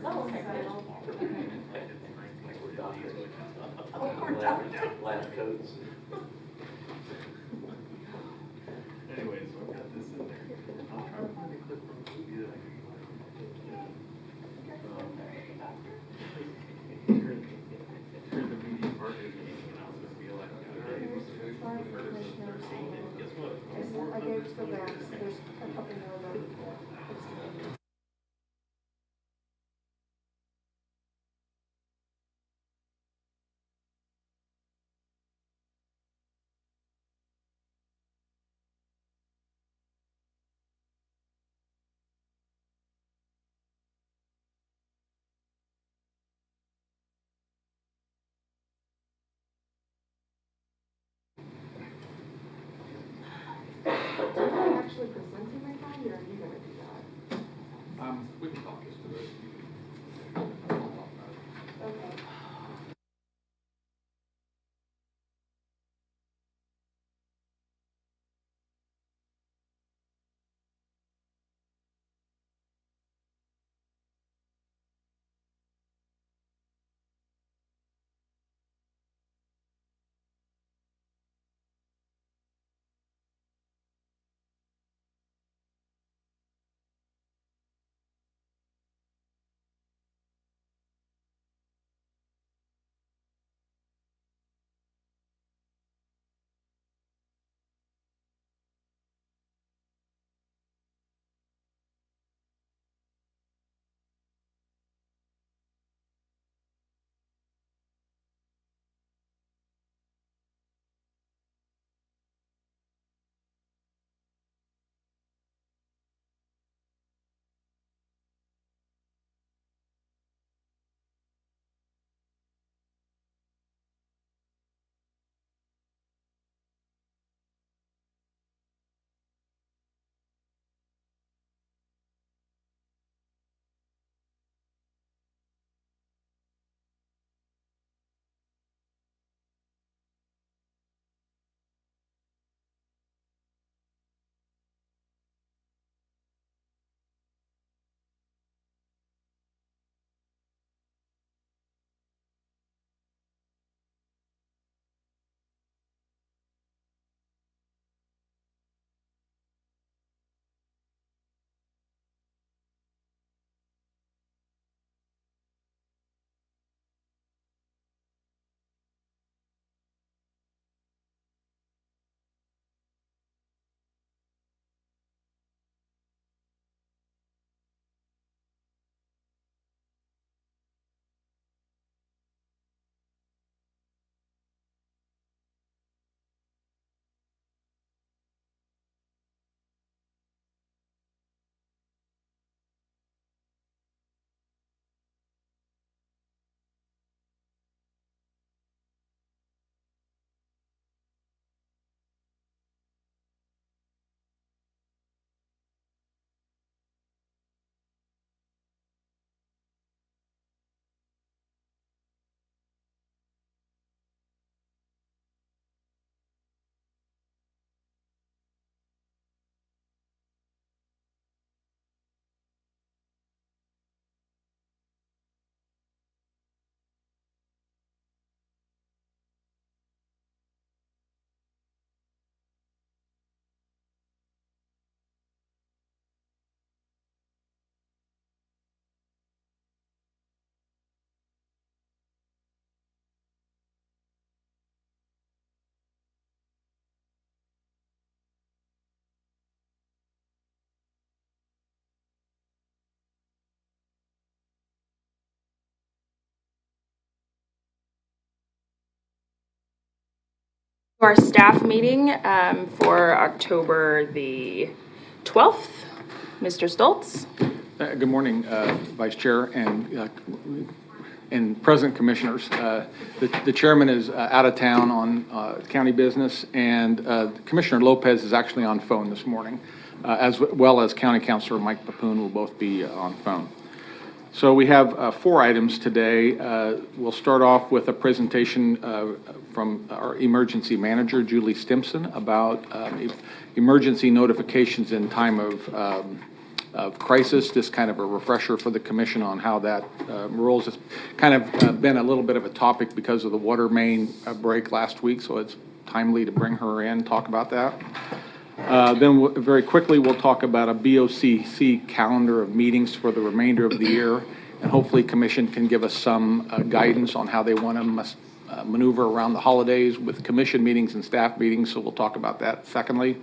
Oh, okay. Lab coats. Anyways, so I've got this in there. I'll try to find a clip from the movie that I can play. Here's the meeting part of the meeting, and I was gonna be like, okay, guess what? I gave the maps, there's a couple more of them. Are you actually presenting my copy, or are you gonna do that? We can talk us through it. Okay. Our staff meeting for October the 12th. Mr. Stoltz. Good morning, Vice Chair and President Commissioners. The chairman is out of town on county business, and Commissioner Lopez is actually on phone this morning, as well as County Councilor Mike Papoon will both be on phone. So we have 4 items today. We'll start off with a presentation from our emergency manager, Julie Stimson, about emergency notifications in time of of crisis. Just kind of a refresher for the commission on how that rolls. It's kind of been a little bit of a topic because of the water main break last week, so it's timely to bring her in, talk about that. Then very quickly, we'll talk about a BOCC calendar of meetings for the remainder of the year, and hopefully commission can give us some guidance on how they want to maneuver around the holidays with commission meetings and staff meetings, so we'll talk about that secondly.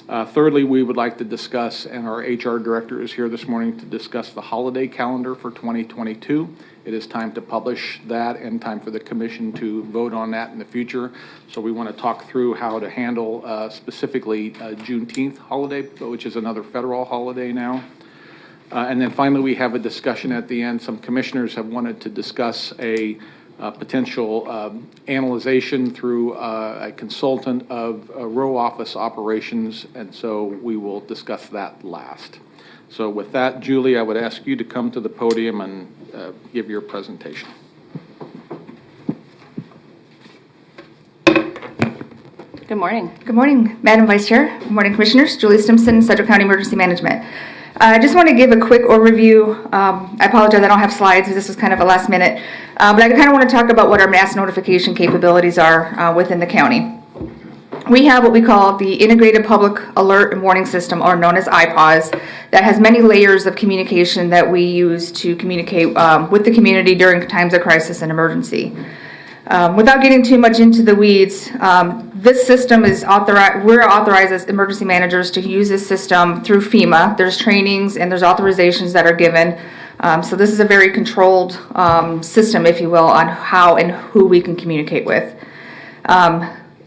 Thirdly, we would like to discuss, and our HR director is here this morning to discuss the holiday calendar for 2022. It is time to publish that and time for the commission to vote on that in the future. So we want to talk through how to handle specifically Juneteenth holiday, which is another federal holiday now. And then finally, we have a discussion at the end. Some commissioners have wanted to discuss a potential analyzation through a consultant of row office operations, and so we will discuss that last. So with that, Julie, I would ask you to come to the podium and give your presentation. Good morning. Good morning, Madam Vice Chair. Good morning, Commissioners. Julie Stimson, Sedgwick County Emergency Management. I just want to give a quick overview. I apologize, I don't have slides. This was kind of a last minute. But I kind of want to talk about what our mass notification capabilities are within the county. We have what we call the Integrated Public Alert and Warning System, or known as IPAWS, that has many layers of communication that we use to communicate with the community during times of crisis and emergency. Without getting too much into the weeds, this system is authorized. We're authorized as emergency managers to use this system through FEMA. There's trainings and there's authorizations that are given. So this is a very controlled system, if you will, on how and who we can communicate with.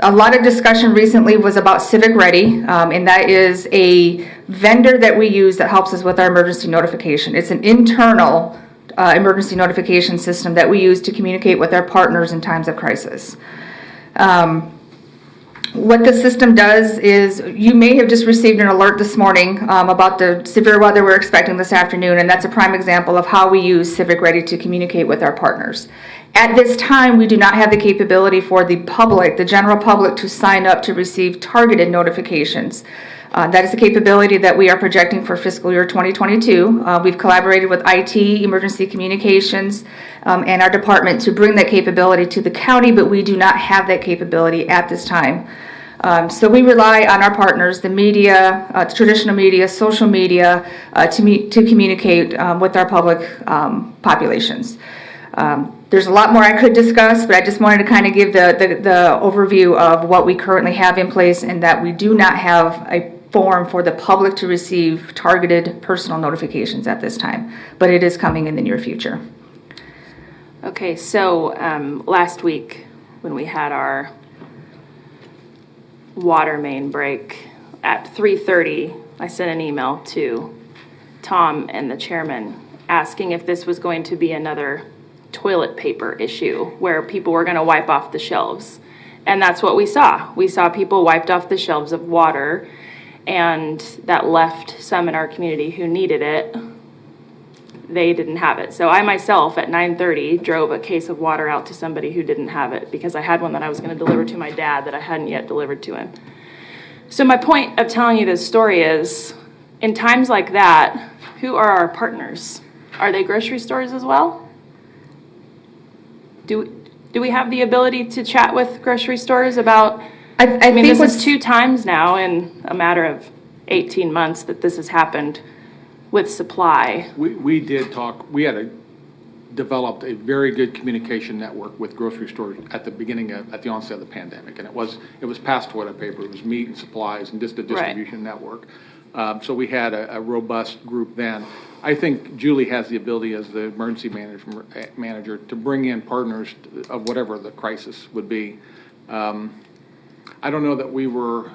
A lot of discussion recently was about Civic Ready, and that is a vendor that we use that helps us with our emergency notification. It's an internal emergency notification system that we use to communicate with our partners in times of crisis. What the system does is, you may have just received an alert this morning about the severe weather we're expecting this afternoon, and that's a prime example of how we use Civic Ready to communicate with our partners. At this time, we do not have the capability for the public, the general public, to sign up to receive targeted notifications. That is the capability that we are projecting for fiscal year 2022. We've collaborated with IT, Emergency Communications, and our department to bring that capability to the county, but we do not have that capability at this time. So we rely on our partners, the media, traditional media, social media, to communicate with our public populations. There's a lot more I could discuss, but I just wanted to kind of give the overview of what we currently have in place, and that we do not have a form for the public to receive targeted personal notifications at this time, but it is coming in the near future. Okay, so last week when we had our water main break at 3:30, I sent an email to Tom and the chairman asking if this was going to be another toilet paper issue where people were going to wipe off the shelves. And that's what we saw. We saw people wiped off the shelves of water, and that left some in our community who needed it. They didn't have it. So I myself at 9:30 drove a case of water out to somebody who didn't have it, because I had one that I was going to deliver to my dad that I hadn't yet delivered to him. So my point of telling you this story is, in times like that, who are our partners? Are they grocery stores as well? Do we have the ability to chat with grocery stores about, I mean, this is 2 times now in a matter of 18 months that this has happened with supply. We did talk, we had developed a very good communication network with grocery stores at the onset of the pandemic. And it was past toilet paper, it was meat and supplies and just a distribution network. So we had a robust group then. I think Julie has the ability as the emergency manager to bring in partners of whatever the crisis would be. I don't know that we were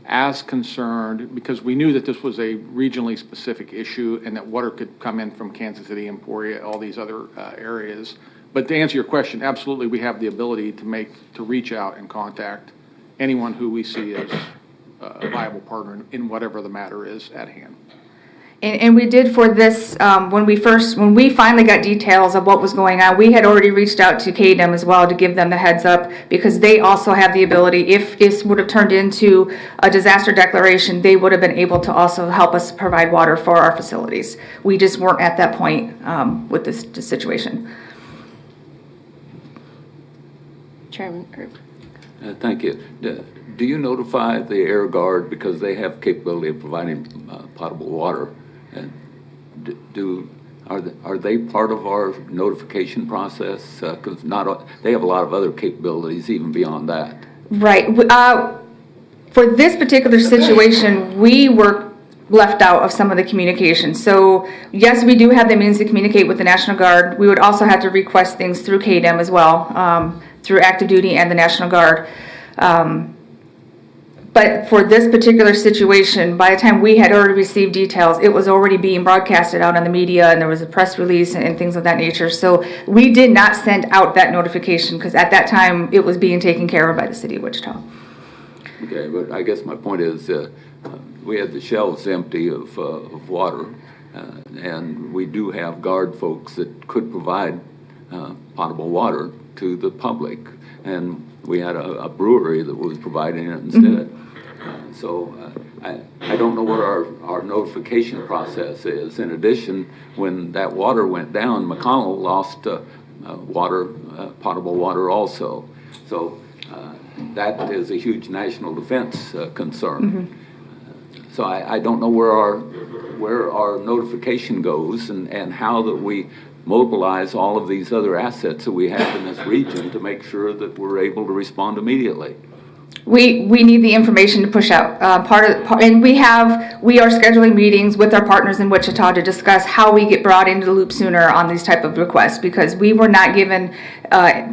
as concerned, because we knew that this was a regionally specific issue and that water could come in from Kansas City, Emporia, all these other areas. But to answer your question, absolutely we have the ability to reach out and contact anyone who we see as a viable partner in whatever the matter is at hand. And we did for this, when we finally got details of what was going on, we had already reached out to KDEM as well to give them the heads up, because they also have the ability, if this would have turned into a disaster declaration, they would have been able to also help us provide water for our facilities. We just weren't at that point with this situation. Chairman, Thank you. Do you notify the Air Guard, because they have capability of providing potable water? And are they part of our notification process? Because they have a lot of other capabilities even beyond that. Right. For this particular situation, we were left out of some of the communication. So yes, we do have the means to communicate with the National Guard. We would also have to request things through KDEM as well, through active duty and the National Guard. But for this particular situation, by the time we had already received details, it was already being broadcasted out on the media, and there was a press release and things of that nature. So we did not send out that notification, because at that time it was being taken care of by the city of Wichita. Okay, but I guess my point is, we had the shelves empty of water, and we do have Guard folks that could provide potable water to the public, and we had a brewery that was providing it instead. So I don't know what our notification process is. In addition, when that water went down, McConnell lost potable water also. So that is a huge national defense concern. So I don't know where our notification goes, and how that we mobilize all of these other assets that we have in this region to make sure that we're able to respond immediately. We need the information to push out. And we are scheduling meetings with our partners in Wichita to discuss how we get brought into the loop sooner on these type of requests, because we were not given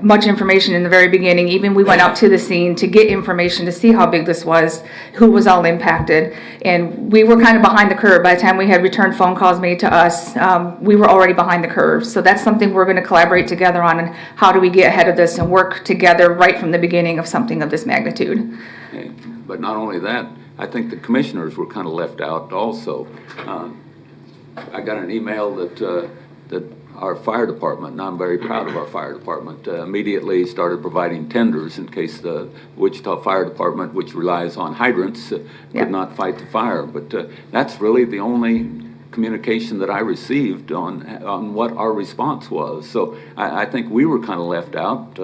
much information in the very beginning. Even we went out to the scene to get information to see how big this was, who was all impacted, and we were kind of behind the curve. By the time we had returned phone calls made to us, we were already behind the curve. So that's something we're going to collaborate together on, and how do we get ahead of this and work together right from the beginning of something of this magnitude. Okay. But not only that, I think the commissioners were kind of left out also. I got an email that our fire department, and I'm very proud of our fire department, immediately started providing tenders in case the Wichita Fire Department, which relies on hydrants, could not fight the fire. But that's really the only communication that I received on what our response was. So I think we were kind of left out.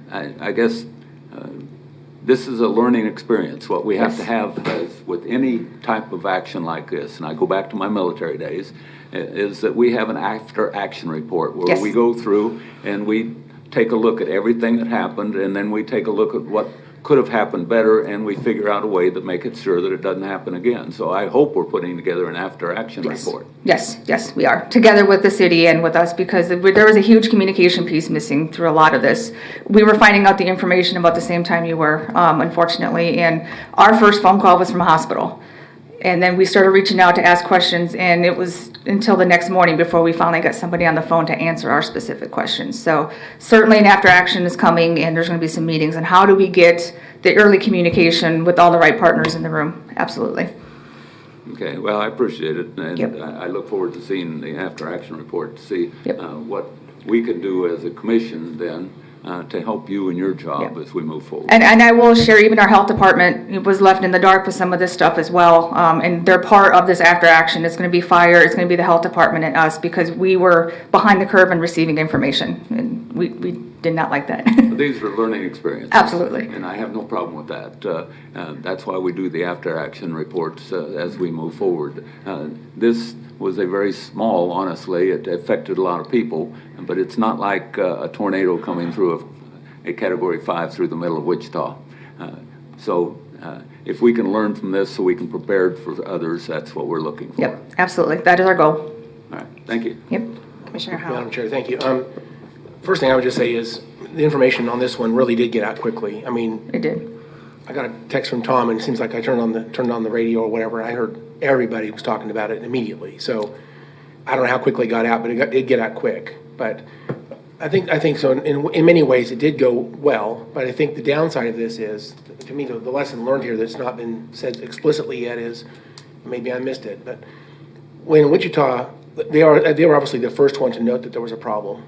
I guess this is a learning experience. What we have to have with any type of action like this, and I go back to my military days, is that we have an after-action report where we go through and we take a look at everything that happened, and then we take a look at what could have happened better, and we figure out a way to make it sure that it doesn't happen again. So I hope we're putting together an after-action report. Yes, we are, together with the city and with us, because there was a huge communication piece missing through a lot of this. We were finding out the information about the same time you were, unfortunately, and our first phone call was from a hospital. And then we started reaching out to ask questions, and it was until the next morning before we finally got somebody on the phone to answer our specific questions. So certainly an after action is coming, and there's going to be some meetings on how do we get the early communication with all the right partners in the room. Absolutely. Okay, well, I appreciate it, and I look forward to seeing the after action report to see what we can do as a commission then to help you in your job as we move forward. And I will share, even our health department was left in the dark with some of this stuff as well. And they're part of this after action. It's going to be fire, it's going to be the health department and us, because we were behind the curve in receiving information. And we did not like that. These are learning experiences. Absolutely. And I have no problem with that. That's why we do the after action reports as we move forward. This was a very small, honestly, it affected a lot of people, but it's not like a tornado coming through a Category 5 through the middle of Wichita. So if we can learn from this so we can prepare for others, that's what we're looking for. Yep, absolutely. That is our goal. All right, thank you. Yep. Commissioner Howell. Madam Chair, thank you. First thing I would just say is the information on this one really did get out quickly. I mean, It did. I got a text from Tom, and it seems like I turned on the radio or whatever. I heard everybody was talking about it immediately. So I don't know how quickly it got out, but it did get out quick. But I think so. In many ways, it did go well. But I think the downside of this is, to me, the lesson learned here that's not been said explicitly yet is, maybe I missed it, but when Wichita, they were obviously the first one to note that there was a problem.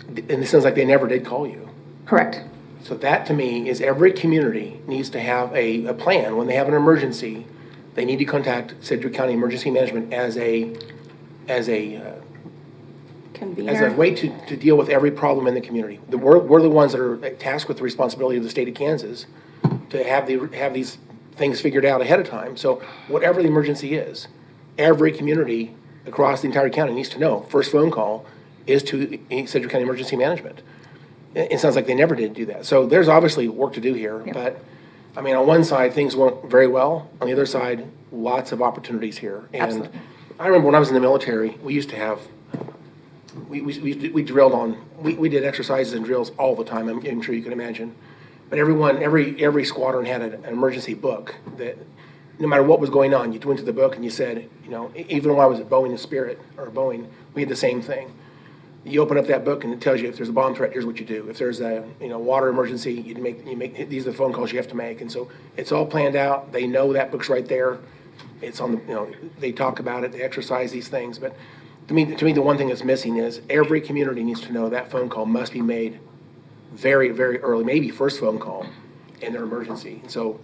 And it sounds like they never did call you. Correct. So that, to me, is every community needs to have a plan. When they have an emergency, they need to contact Sedgwick County Emergency Management as a Convener. way to deal with every problem in the community. We're the ones that are tasked with the responsibility of the state of Kansas to have these things figured out ahead of time. So whatever the emergency is, every community across the entire county needs to know. First phone call is to Sedgwick County Emergency Management. It sounds like they never did do that. So there's obviously work to do here, Yep. but, I mean, on one side, things went very well. On the other side, lots of opportunities here. And Absolutely. I remember when I was in the military, we used to have, we drilled on, we did exercises and drills all the time, I'm sure you can imagine. But every squadron had an emergency book that, no matter what was going on, you went to the book and you said, even when I was at Boeing and Spirit, or Boeing, we had the same thing. You open up that book and it tells you if there's a bomb threat, here's what you do. If there's a water emergency, you make these are the phone calls you have to make. And so it's all planned out. They know that book's right there. It's on the they talk about it, they exercise these things. But to me, the one thing that's missing is every community needs to know that phone call must be made very, very early, maybe first phone call in their emergency. And so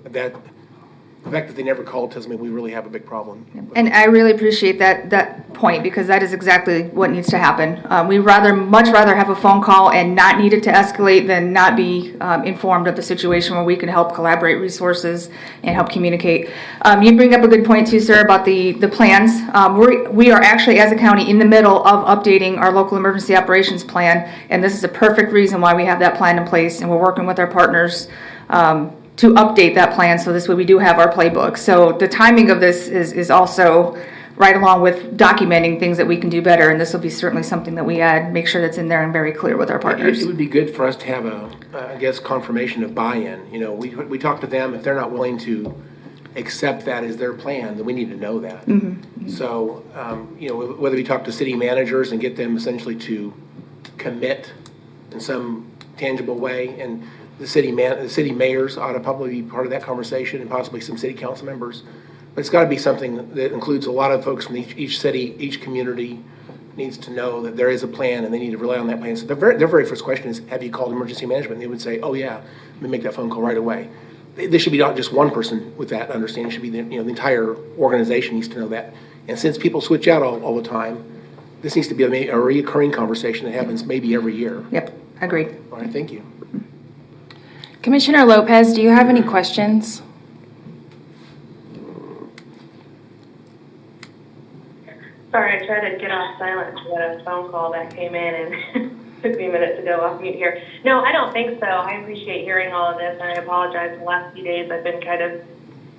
the fact that they never called tells me we really have a big problem. And I really appreciate that point, because that is exactly what needs to happen. We'd much rather have a phone call and not need it to escalate than not be informed of the situation, where we can help collaborate resources and help communicate. You bring up a good point too, sir, about the plans. We are actually, as a county, in the middle of updating our local emergency operations plan, and this is a perfect reason why we have that plan in place, and we're working with our partners to update that plan, so this way we do have our playbook. So the timing of this is also right along with documenting things that we can do better, and this will be certainly something that we make sure that's in there and very clear with our partners. It would be good for us to have confirmation of buy-in. We talk to them. If they're not willing to accept that as their plan, then we need to know that. Mm-hmm. So, whether we talk to city managers and get them essentially to commit in some tangible way, and the city mayors ought to probably be part of that conversation, and possibly some city council members. But it's got to be something that includes a lot of folks from each city, each community needs to know that there is a plan, and they need to rely on that plan. So their very first question is, have you called emergency management? And they would say, oh yeah, let me make that phone call right away. This should be not just one person with that understanding. It should be the entire organization needs to know that. And since people switch out all the time, this needs to be a recurring conversation that happens maybe every year. Yep, agreed. All right, thank you. Commissioner Lopez, do you have any questions? Sorry, I tried to get off silent to get a phone call that came in, and took me a minute to go off mute here. No, I don't think so. I appreciate hearing all of this, and I apologize. The last few days I've been kind of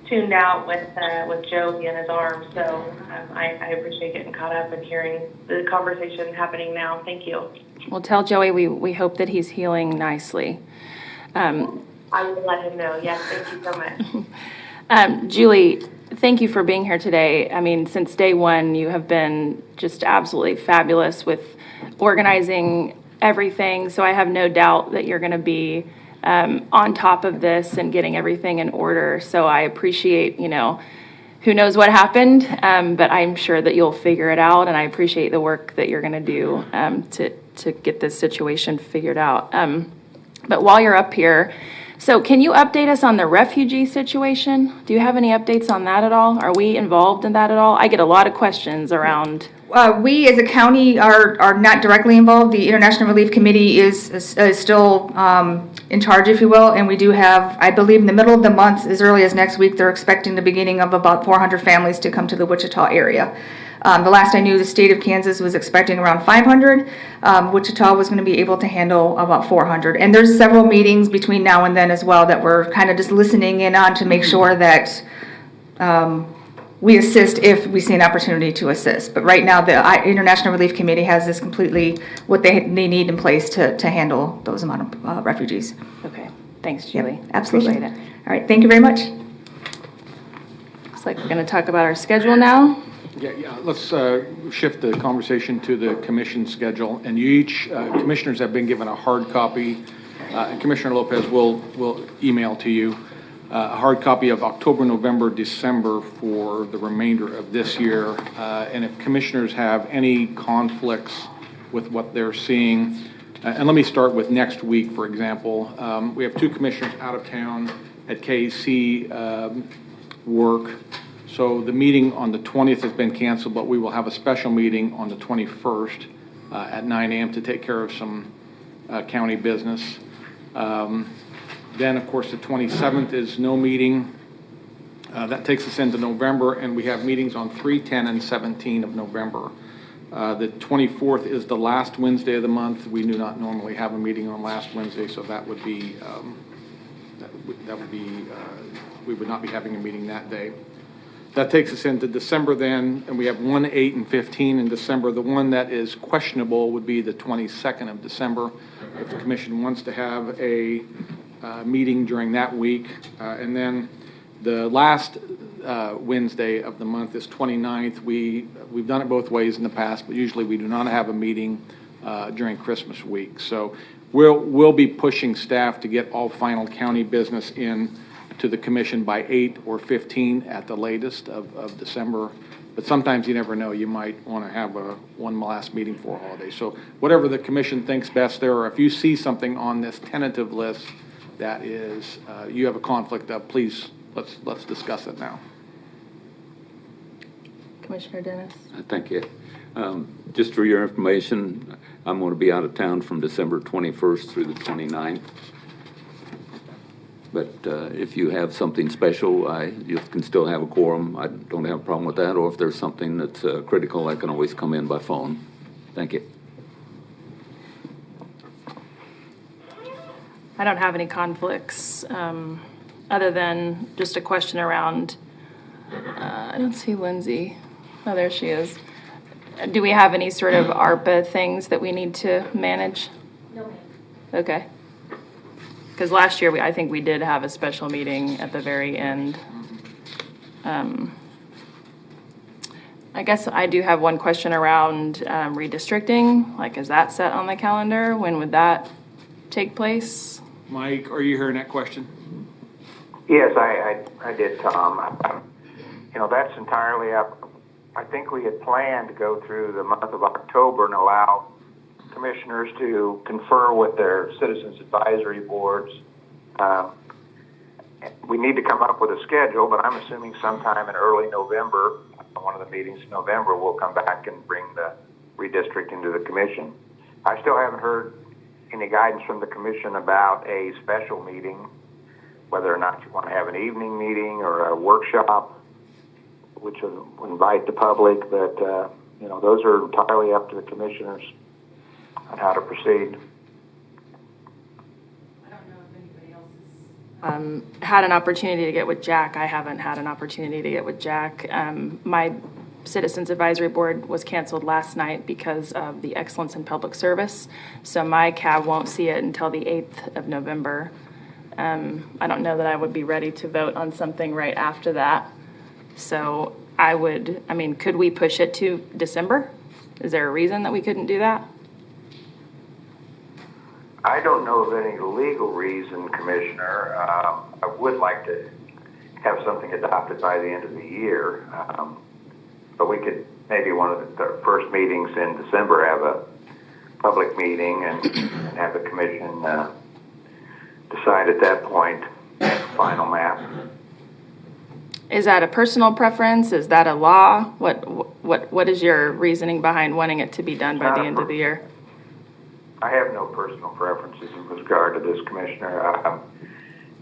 tuned out with Joe and his arm, so I appreciate getting caught up and hearing the conversation happening now. Thank you. Well, tell Joey we hope that he's healing nicely. I will let him know. Yes, thank you so much. Julie, thank you for being here today. I mean, since day one, you have been just absolutely fabulous with organizing everything. So I have no doubt that you're going to be on top of this and getting everything in order. So I appreciate, who knows what happened, but I'm sure that you'll figure it out. And I appreciate the work that you're going to do to get this situation figured out. But while you're up here, so can you update us on the refugee situation? Do you have any updates on that at all? Are we involved in that at all? I get a lot of questions around. We as a county are not directly involved. The International Relief Committee is still in charge, if you will, and we do have, I believe in the middle of the month, as early as next week, they're expecting the beginning of about 400 families to come to the Wichita area. The last I knew, the state of Kansas was expecting around 500. Wichita was going to be able to handle about 400. And there's several meetings between now and then as well that we're kind of just listening in on to make sure that we assist if we see an opportunity to assist. But right now, the International Relief Committee has this completely what they need in place to handle those amount of refugees. Okay, thanks, Julie. Yep, absolutely. Appreciate it. All right, thank you very much. Looks like we're going to talk about our schedule now. Yeah, let's shift the conversation to the commission schedule. And commissioners have been given a hard copy. And Commissioner Lopez will email to you a hard copy of October, November, December for the remainder of this year. And if commissioners have any conflicts with what they're seeing, and let me start with next week, for example. We have 2 commissioners out of town at KC work. So the meeting on the 20th has been canceled, but we will have a special meeting on the 21st at 9 a.m. to take care of some county business. Then, of course, the 27th is no meeting. That takes us into November, and we have meetings on 3, 10, and 17 of November. The 24th is the last Wednesday of the month. We do not normally have a meeting on last Wednesday, so that would be, we would not be having a meeting that day. That takes us into December then, and we have 1, 8, and 15 in December. The one that is questionable would be the 22nd of December, if the commission wants to have a meeting during that week. And then the last Wednesday of the month is 29th. We've done it both ways in the past, but usually we do not have a meeting during Christmas week. So we'll be pushing staff to get all final county business in to the commission by 8 or 15 at the latest of December. But sometimes you never know. You might want to have one last meeting for a holiday. So whatever the commission thinks best there, or if you see something on this tentative list that is you have a conflict of, please let's discuss it now. Commissioner Dennis? Thank you. Just for your information, I'm going to be out of town from December 21st through the 29th. But if you have something special, you can still have a quorum. I don't have a problem with that. Or if there's something that's critical, I can always come in by phone. Thank you. I don't have any conflicts, other than just a question around, I don't see Lindsay. Oh, there she is. Do we have any sort of ARPA things that we need to manage? No, ma'am. Okay. Because last year, I think we did have a special meeting at the very end. I guess I do have one question around redistricting. Like, is that set on the calendar? When would that take place? Mike, are you hearing that question? Yes, I did, Tom. That's entirely up. I think we had planned to go through the month of October and allow commissioners to confer with their citizens advisory boards. We need to come up with a schedule, but I'm assuming sometime in early November, one of the meetings in November, we'll come back and bring the redistricting to the commission. I still haven't heard any guidance from the commission about a special meeting, whether or not you want to have an evening meeting or a workshop, which will invite the public, but those are entirely up to the commissioners on how to proceed. I don't know if anybody else has had an opportunity to get with Jack. I haven't had an opportunity to get with Jack. My Citizens Advisory Board was canceled last night because of the Excellence in Public Service, so my CAB won't see it until the 8th of November. I don't know that I would be ready to vote on something right after that. So could we push it to December? Is there a reason that we couldn't do that? I don't know of any legal reason, Commissioner. I would like to have something adopted by the end of the year. But we could maybe one of the first meetings in December have a public meeting and have the commission decide at that point the final map. Is that a personal preference? Is that a law? What is your reasoning behind wanting it to be done by the end of the year? I have no personal preferences in regard to this, Commissioner.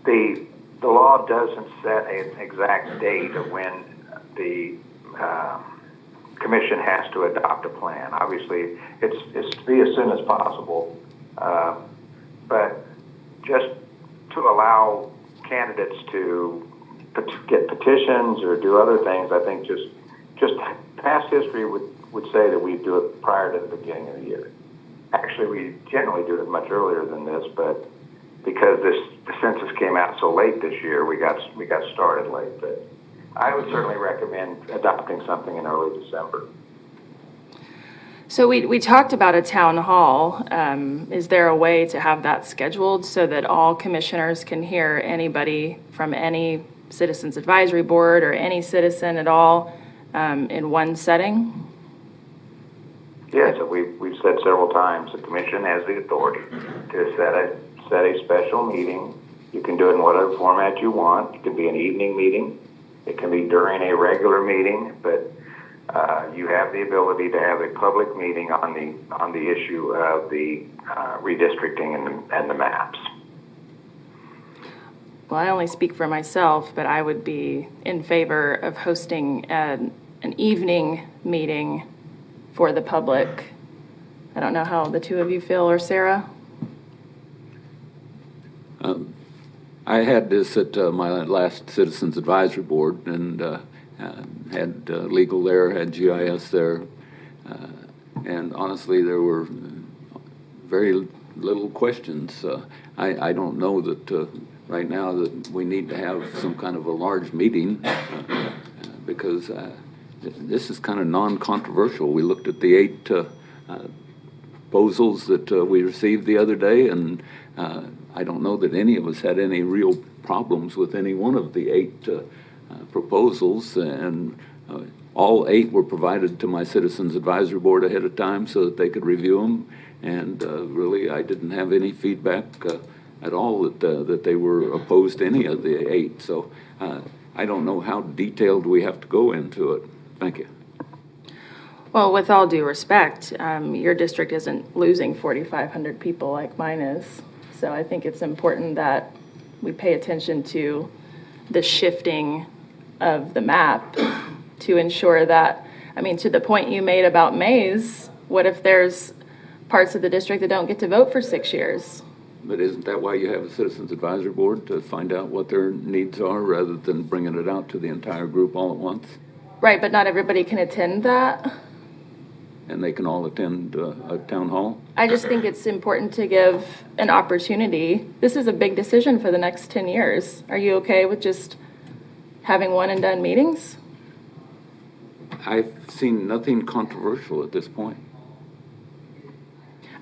The law doesn't set an exact date of when the commission has to adopt a plan. Obviously, it's to be as soon as possible, but just to allow candidates to get petitions or do other things, I think just past history would say that we do it prior to the beginning of the year. Actually, we generally do it much earlier than this, but because the census came out so late this year, we got started late. But I would certainly recommend adopting something in early December. So we talked about a town hall. Is there a way to have that scheduled so that all commissioners can hear anybody from any citizens advisory board or any citizen at all in one setting? Yes, we've said several times, the commission has the authority to set a special meeting. You can do it in whatever format you want. It can be an evening meeting. It can be during a regular meeting, but you have the ability to have a public meeting on the issue of the redistricting and the maps. Well, I only speak for myself, but I would be in favor of hosting an evening meeting for the public. I don't know how the two of you feel, or Sarah? I had this at my last Citizens Advisory Board, and had legal there, had GIS there, and honestly, there were very little questions. I don't know that right now that we need to have some kind of a large meeting because this is kind of non-controversial. We looked at the 8 proposals that we received the other day, and I don't know that any of us had any real problems with any one of the 8 proposals, and all 8 were provided to my Citizens Advisory Board ahead of time so that they could review them, and really I didn't have any feedback at all that they were opposed to any of the 8, so I don't know how detailed we have to go into it. Thank you. Well, with all due respect, your district isn't losing 4,500 people like mine is. So I think it's important that we pay attention to the shifting of the map to ensure that, I mean, to the point you made about Mays, what if there's parts of the district that don't get to vote for 6 years? But isn't that why you have a Citizens Advisory Board, to find out what their needs are rather than bringing it out to the entire group all at once? Right, but not everybody can attend that. And they can all attend a town hall? I just think it's important to give an opportunity. This is a big decision for the next 10 years. Are you okay with just having one and done meetings? I've seen nothing controversial at this point.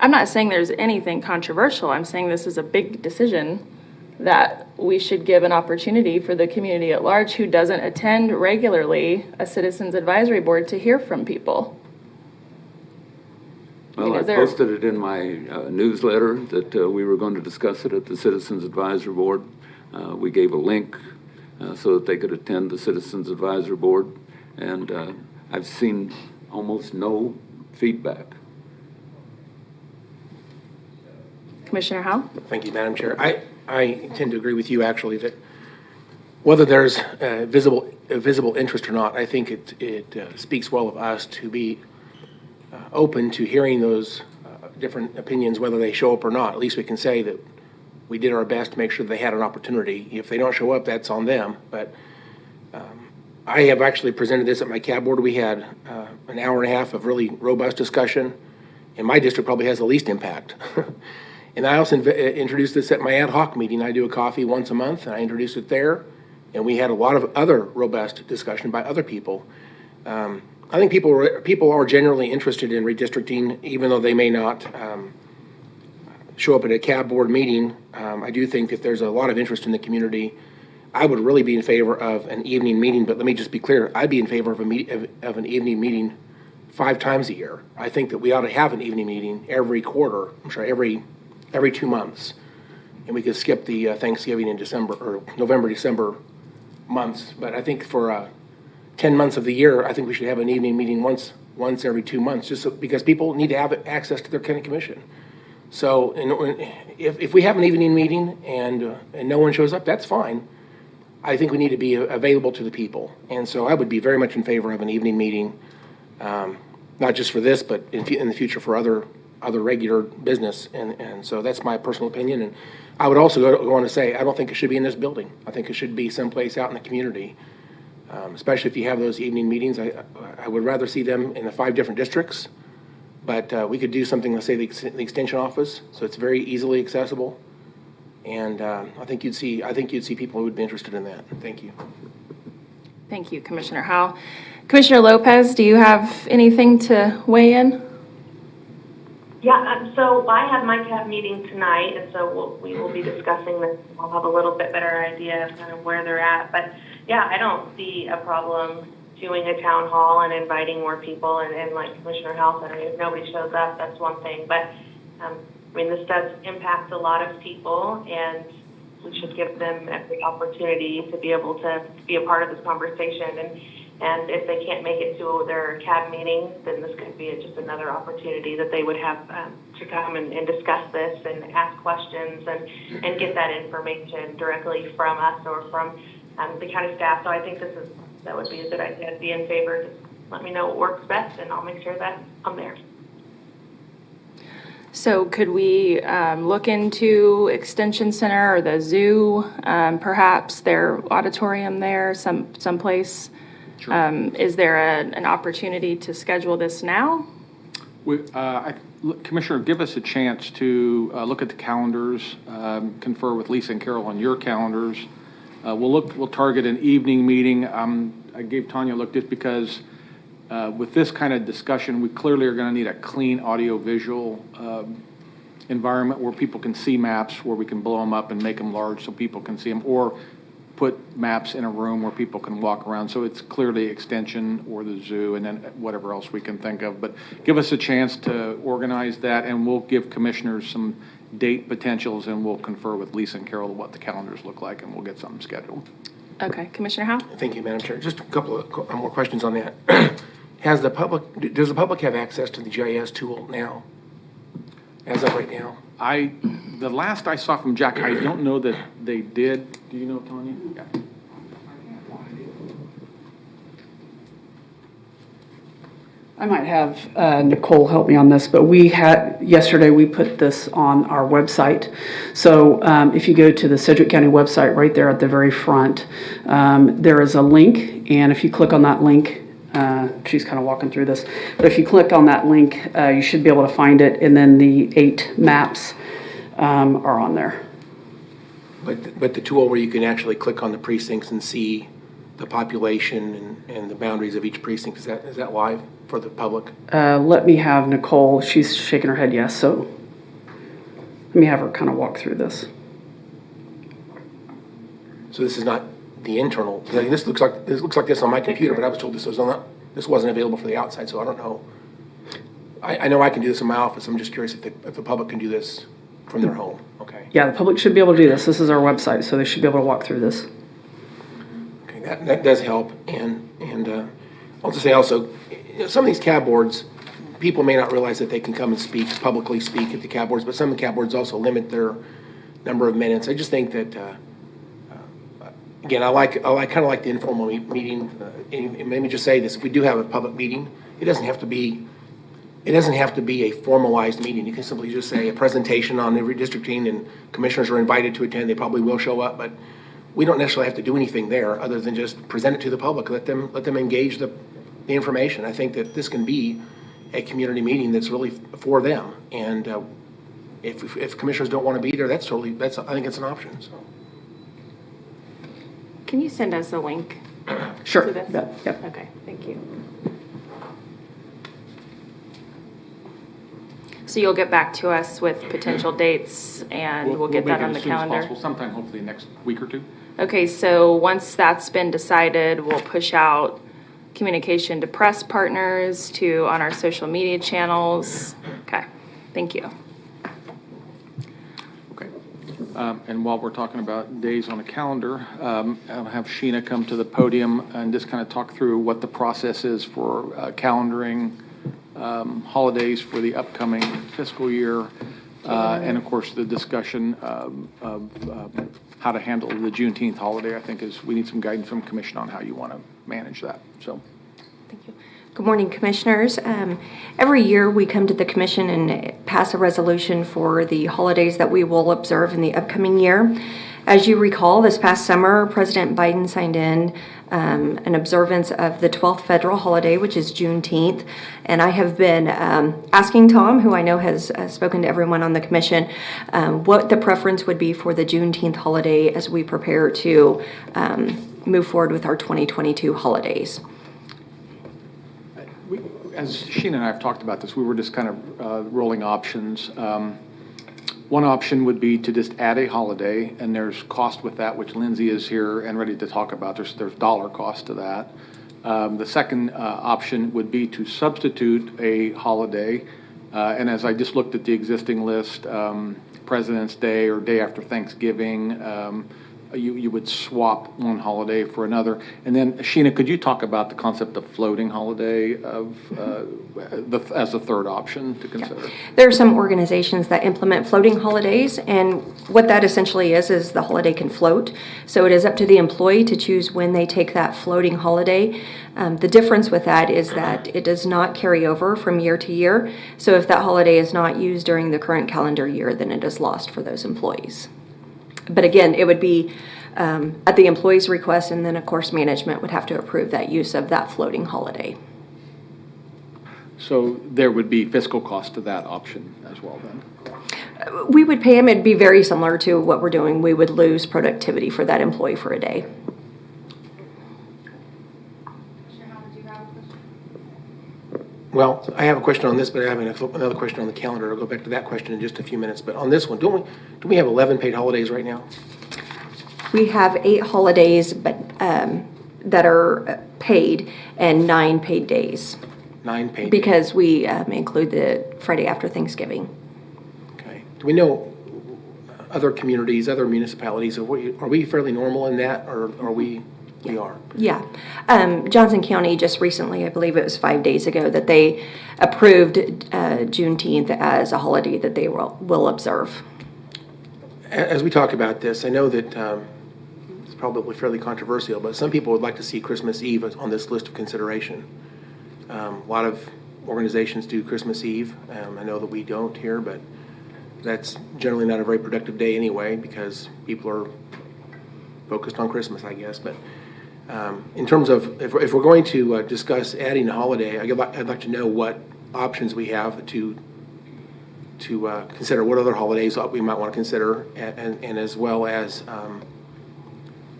I'm not saying there's anything controversial. I'm saying this is a big decision that we should give an opportunity for the community at large who doesn't attend regularly a Citizens Advisory Board to hear from people. Well, I posted it in my newsletter that we were going to discuss it at the Citizens Advisory Board. We gave a link so that they could attend the Citizens Advisory Board, and I've seen almost no feedback. Commissioner Howe? Thank you, Madam Chair. I tend to agree with you, actually, that whether there's visible interest or not, I think it speaks well of us to be open to hearing those different opinions, whether they show up or not. At least we can say that we did our best to make sure they had an opportunity. If they don't show up, that's on them. But I have actually presented this at my CAB board. We had an hour and a half of really robust discussion, and my district probably has the least impact. And I also introduced this at my ad hoc meeting. I do a coffee once a month, and I introduced it there. And we had a lot of other robust discussion by other people. I think people are generally interested in redistricting, even though they may not show up at a CAB board meeting. I do think that there's a lot of interest in the community. I would really be in favor of an evening meeting, but let me just be clear. I'd be in favor of an evening meeting 5 times a year. I think that we ought to have an evening meeting every 2 months. And we could skip the Thanksgiving in December or November, December months. But I think for 10 months of the year, I think we should have an evening meeting once every 2 months, just so, because people need to have access to their county commission. So if we have an evening meeting and no one shows up, that's fine. I think we need to be available to the people. And so I would be very much in favor of an evening meeting, not just for this, but in the future for other regular business. And so that's my personal opinion. And I would also go on to say, I don't think it should be in this building. I think it should be someplace out in the community, especially if you have those evening meetings. I would rather see them in the 5 different districts, but we could do something, let's say the extension office, so it's very easily accessible. And I think you'd see people who would be interested in that. Thank you. Thank you, Commissioner Howe. Commissioner Lopez, do you have anything to weigh in? Yeah, so I have my CAB meeting tonight, and so we will be discussing this. I'll have a little bit better idea of kind of where they're at. But yeah, I don't see a problem doing a town hall and inviting more people. And like Commissioner House, I mean, if nobody shows up, that's one thing. But I mean, this does impact a lot of people, and we should give them every opportunity to be able to be a part of this conversation. And if they can't make it to their CAB meeting, then this could be just another opportunity that they would have to come and discuss this and ask questions and get that information directly from us or from the county staff. So I think that would be a good idea. I'd be in favor. Just let me know what works best, and I'll make sure that I'm there. So could we look into Extension Center or the zoo, perhaps their auditorium there, someplace? Sure. Is there an opportunity to schedule this now? Commissioner, give us a chance to look at the calendars, confer with Lisa and Carol on your calendars. We'll target an evening meeting. I gave Tanya a look just because with this kind of discussion, we clearly are going to need a clean audio-visual environment where people can see maps, where we can blow them up and make them large so people can see them, or put maps in a room where people can walk around. So it's clearly Extension or the zoo and then whatever else we can think of. But give us a chance to organize that, and we'll give commissioners some date potentials, and we'll confer with Lisa and Carol what the calendars look like, and we'll get something scheduled. Okay, Commissioner Howe? Thank you, Madam Chair. Just a couple of more questions on that. Does the public have access to the GIS tool now, as of right now? The last I saw from Jack, I don't know that they did. Do you know, Tanya? Yeah. I might have Nicole help me on this, but yesterday we put this on our website. So if you go to the Sedgwick County website, right there at the very front, there is a link, and if you click on that link, she's kind of walking through this, but if you click on that link, you should be able to find it, and then the 8 maps are on there. But the tool where you can actually click on the precincts and see the population and the boundaries of each precinct, is that live for the public? Let me have Nicole, she's shaking her head yes, so let me have her kind of walk through this. So this is not the internal, this looks like this on my computer, but I was told this wasn't available for the outside, so I don't know. I know I can do this in my office. I'm just curious if the public can do this from their home. Okay. Yeah, the public should be able to do this. This is our website, so they should be able to walk through this. Okay, that does help. And I'll just say also, some of these CAB boards, people may not realize that they can come and publicly speak at the CAB boards, but some of the CAB boards also limit their number of minutes. I just think that, again, I kind of like the informal meeting. And let me just say this: if we do have a public meeting, it doesn't have to be a formalized meeting. You can simply just say a presentation on every redistricting, and commissioners are invited to attend. They probably will show up, but we don't necessarily have to do anything there other than just present it to the public. Let them engage the information. I think that this can be a community meeting that's really for them. And if commissioners don't want to be there, I think it's an option. So. Can you send us a link? Sure. To this? Yep. Okay, thank you. So you'll get back to us with potential dates, and we'll get that on the calendar? As soon as possible, sometime hopefully next week or two. Okay, so once that's been decided, we'll push out communication to press partners, on our social media channels. Okay, thank you. Okay. And while we're talking about days on the calendar, I'll have Sheena come to the podium and just kind of talk through what the process is for calendaring holidays for the upcoming fiscal year, and of course the discussion of how to handle the Juneteenth holiday. I think we need some guidance from Commission on how you want to manage that. So, thank you. Good morning, Commissioners. Every year we come to the Commission and pass a resolution for the holidays that we will observe in the upcoming year. As you recall, this past summer, President Biden signed in an observance of the 12th federal holiday, which is Juneteenth. And I have been asking Tom, who I know has spoken to everyone on the Commission, what the preference would be for the Juneteenth holiday as we prepare to move forward with our 2022 holidays. as Sheena and I have talked about this, we were just kind of rolling options. One option would be to just add a holiday, and there's cost with that, which Lindsay is here and ready to talk about. There's dollar cost to that. The second option would be to substitute a holiday, and as I just looked at the existing list, President's Day or day after Thanksgiving, you would swap one holiday for another. And then, Sheena, could you talk about the concept of floating holiday as a third option to consider? Yeah. There are some organizations that implement floating holidays, and what that essentially is the holiday can float. So it is up to the employee to choose when they take that floating holiday. The difference with that is that it does not carry over from year to year. So if that holiday is not used during the current calendar year, then it is lost for those employees. But again, it would be at the employee's request, and then of course management would have to approve that use of that floating holiday. So there would be fiscal cost to that option as well then? We would pay them. It'd be very similar to what we're doing. We would lose productivity for that employee for a day. Well, I have a question on this, but I have another question on the calendar. I'll go back to that question in just a few minutes. But on this one, do we have 11 paid holidays right now? We have 8 holidays, but that are paid, and 9 paid days. 9 paid because we include the Friday after Thanksgiving. Okay. Do we know other communities, other municipalities? Are we fairly normal in that, or are we? Yeah. We are. Yeah. Johnson County just recently, I believe it was 5 days ago, that they approved Juneteenth as a holiday that they will observe. As we talk about this, I know that it's probably fairly controversial, but some people would like to see Christmas Eve on this list of consideration. A lot of organizations do Christmas Eve. I know that we don't here, but that's generally not a very productive day anyway because people are focused on Christmas, I guess. But in terms of if we're going to discuss adding a holiday, I'd like to know what options we have to consider, what other holidays we might want to consider, and as well as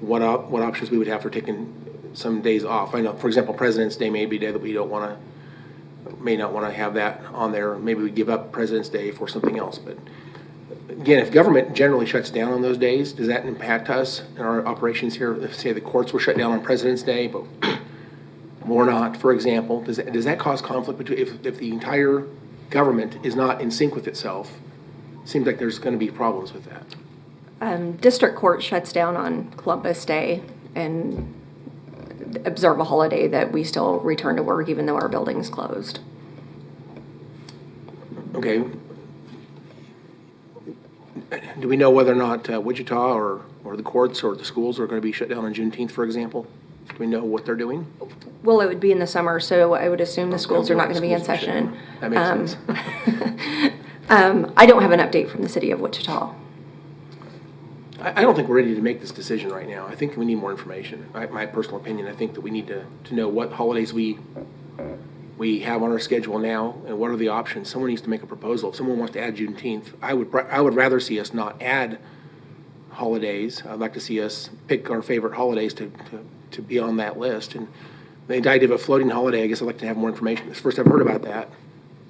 what options we would have for taking some days off. I know, for example, President's Day may be a day that we may not want to have that on there. Maybe we give up President's Day for something else. But again, if government generally shuts down on those days, does that impact us in our operations here? If, say, the courts were shut down on President's Day, but we're not, for example, does that cause conflict between if the entire government is not in sync with itself? It seems like there's going to be problems with that. District Court shuts down on Columbus Day and observe a holiday that we still return to work even though our building's closed. Okay. Do we know whether or not Wichita or the courts or the schools are going to be shut down on Juneteenth, for example? Do we know what they're doing? Well, it would be in the summer, so I would assume the schools are not going to be in session. That makes sense. I don't have an update from the city of Wichita. I don't think we're ready to make this decision right now. I think we need more information. My personal opinion, I think that we need to know what holidays we have on our schedule now and what are the options. Someone needs to make a proposal. If someone wants to add Juneteenth, I would rather see us not add holidays. I'd like to see us pick our favorite holidays to be on that list. And the idea of a floating holiday, I guess I'd like to have more information. It's the first I've heard about that.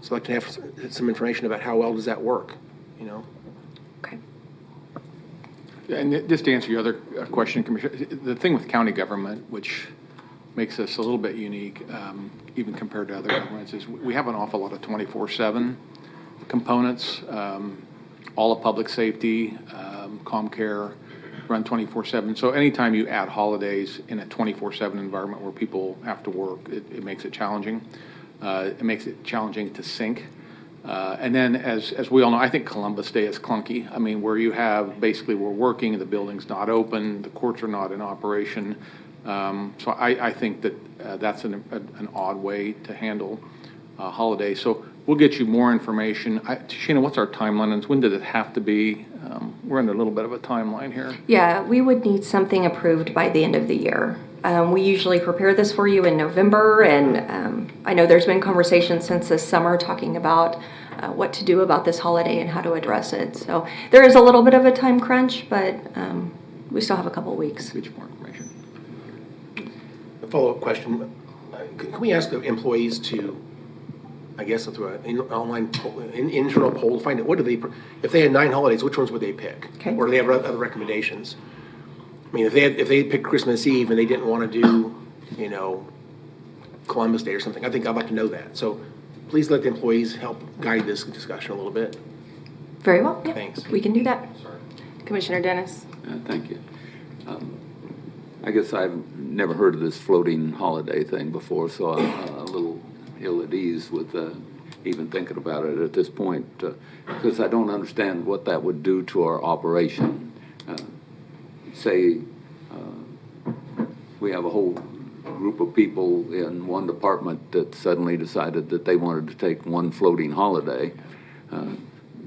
So I'd like to have some information about how well does that work, you know? Okay. And just to answer your other question, Commissioner, the thing with county government, which makes us a little bit unique, even compared to other governments, is we have an awful lot of 24/7 components. All of public safety, ComCare, run 24/7. So anytime you add holidays in a 24/7 environment where people have to work, it makes it challenging. It makes it challenging to sync. And then, as we all know, I think Columbus Day is clunky. I mean, where you have basically we're working, the building's not open, the courts are not in operation. So I think that that's an odd way to handle holiday. So we'll get you more information. Sheena, what's our timeline? And when did it have to be? We're in a little bit of a timeline here. Yeah, we would need something approved by the end of the year. We usually prepare this for you in November, and I know there's been conversation since this summer talking about what to do about this holiday and how to address it. So there is a little bit of a time crunch, but we still have a couple of weeks. Get you more information. A follow-up question. Can we ask the employees to I guess through an online poll, an internal poll, to find out if they had 9 holidays, which ones would they pick? Okay. Or do they have other recommendations? I mean, if they picked Christmas Eve and they didn't want to do, Columbus Day or something, I think I'd like to know that. So please let the employees help guide this discussion a little bit. Very well. Yeah, Thanks. we can do that. Commissioner Dennis? Thank you. I guess I've never heard of this floating holiday thing before, so I'm a little ill at ease with even thinking about it at this point, because I don't understand what that would do to our operation. Say we have a whole group of people in one department that suddenly decided that they wanted to take one floating holiday.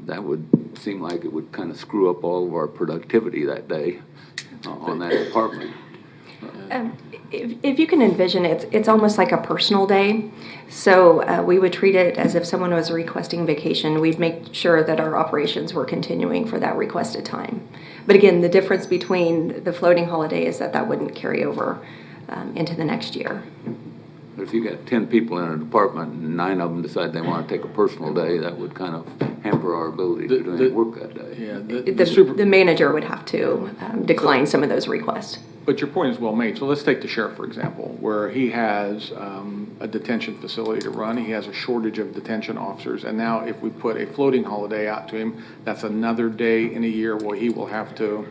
That would seem like it would kind of screw up all of our productivity that day on that department. If you can envision it, it's almost like a personal day. So we would treat it as if someone was requesting vacation. We'd make sure that our operations were continuing for that requested time. But again, the difference between the floating holiday is that wouldn't carry over into the next year. But if you got 10 people in a department and 9 of them decide they want to take a personal day, that would kind of hamper our ability to do any work that day. Yeah, The manager would have to decline some of those requests. But your point is well made. So let's take the sheriff, for example, where he has a detention facility to run. He has a shortage of detention officers. And now if we put a floating holiday out to him, that's another day in a year where he will have to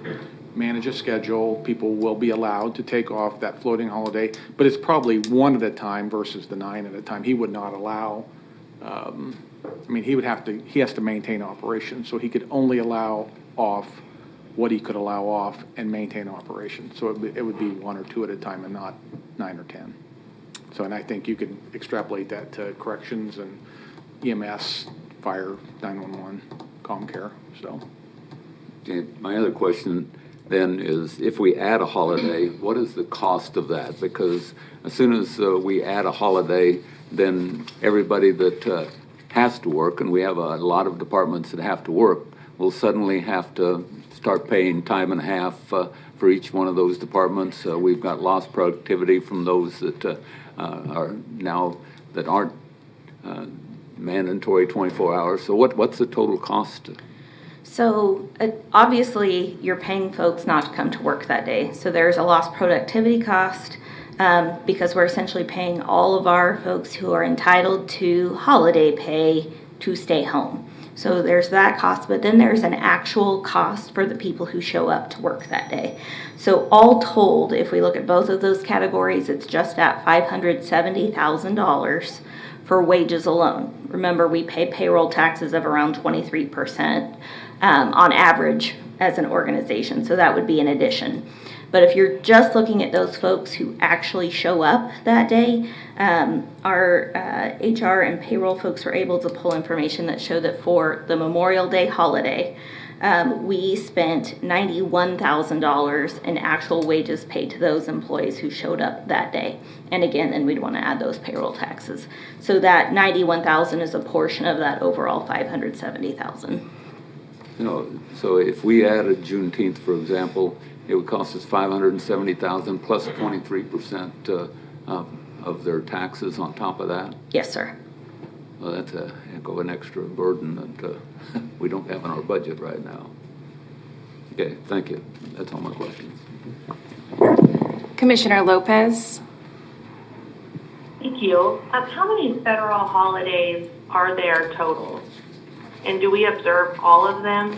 manage a schedule. People will be allowed to take off that floating holiday, but it's probably 1 at a time versus the 9 at a time. He would not allow, he has to maintain operations. So he could only allow off what he could allow off and maintain operations. So it would be 1 or 2 at a time and not 9 or 10. So, and I think you could extrapolate that to corrections and EMS, fire, 911, comm care, so. Okay, my other question then is, if we add a holiday, what is the cost of that? Because as soon as we add a holiday, then everybody that has to work, and we have a lot of departments that have to work, will suddenly have to start paying time and a half for each one of those departments. We've got lost productivity from those that aren't mandatory 24 hours. So what's the total cost? So obviously, you're paying folks not to come to work that day. So there's a lost productivity cost because we're essentially paying all of our folks who are entitled to holiday pay to stay home. So there's that cost, but then there's an actual cost for the people who show up to work that day. So all told, if we look at both of those categories, it's just at $570,000 for wages alone. Remember, we pay payroll taxes of around 23% on average as an organization, so that would be an addition. But if you're just looking at those folks who actually show up that day, our HR and payroll folks were able to pull information that showed that for the Memorial Day holiday, we spent $91,000 in actual wages paid to those employees who showed up that day. And again, then we'd want to add those payroll taxes. So that $91,000 is a portion of that overall $570,000. So if we added Juneteenth, for example, it would cost us $570,000 plus 23% of their taxes on top of that. Yes, sir. Well, that's a heck of an extra burden that we don't have in our budget right now. Okay, thank you. That's all my questions. Commissioner Lopez? Thank you. How many federal holidays are there total? And do we observe all of them?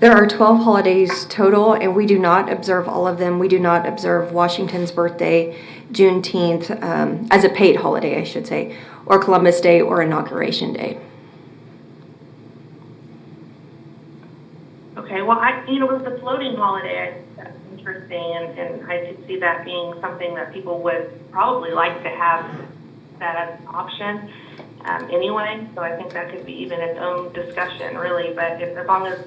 There are 12 holidays total, and we do not observe all of them. We do not observe Washington's birthday, Juneteenth, as a paid holiday, I should say, or Columbus Day or Inauguration Day. Okay, well, with the floating holiday, that's interesting, and I could see that being something that people would probably like to have that as an option anyway. So I think that could be even its own discussion, really. But as long as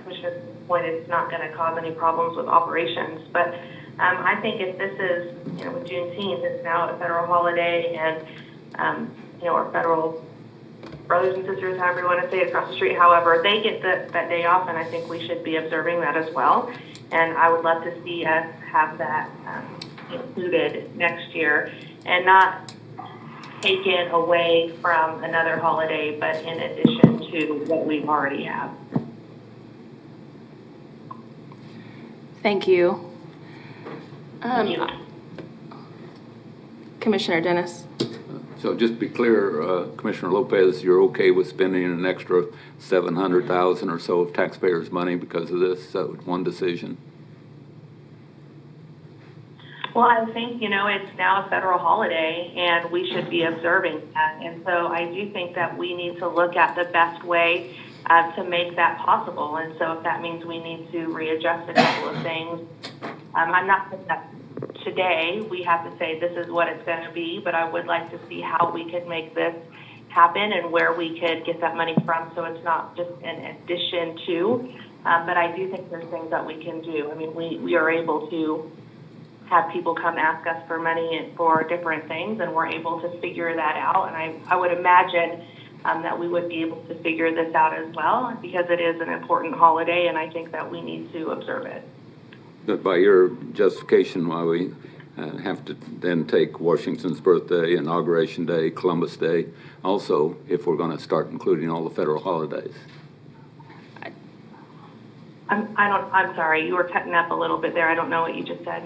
Commissioner's point, it's not going to cause any problems with operations. But I think if this is, with Juneteenth, it's now a federal holiday, and our federal brothers and sisters, however you want to say it, across the street, however, they get that day off, and I think we should be observing that as well. And I would love to see us have that included next year, and not taken away from another holiday, but in addition to what we already have. Thank you. Commissioner Dennis? So just to be clear, Commissioner Lopez, you're okay with spending an extra $700,000 or so of taxpayers' money because of this one decision? Well, I think, it's now a federal holiday and we should be observing that. And so I do think that we need to look at the best way to make that possible. And so if that means we need to readjust a couple of things, I'm not saying that today we have to say this is what it's going to be, but I would like to see how we could make this happen and where we could get that money from so it's not just an addition to. But I do think there's things that we can do. I mean, we are able to have people come ask us for money for different things, and we're able to figure that out. And I would imagine that we would be able to figure this out as well, because it is an important holiday, and I think that we need to observe it. But by your justification, why we have to then take Washington's birthday, Inauguration Day, Columbus Day, also, if we're going to start including all the federal holidays. I'm sorry, you were cutting up a little bit there. I don't know what you just said.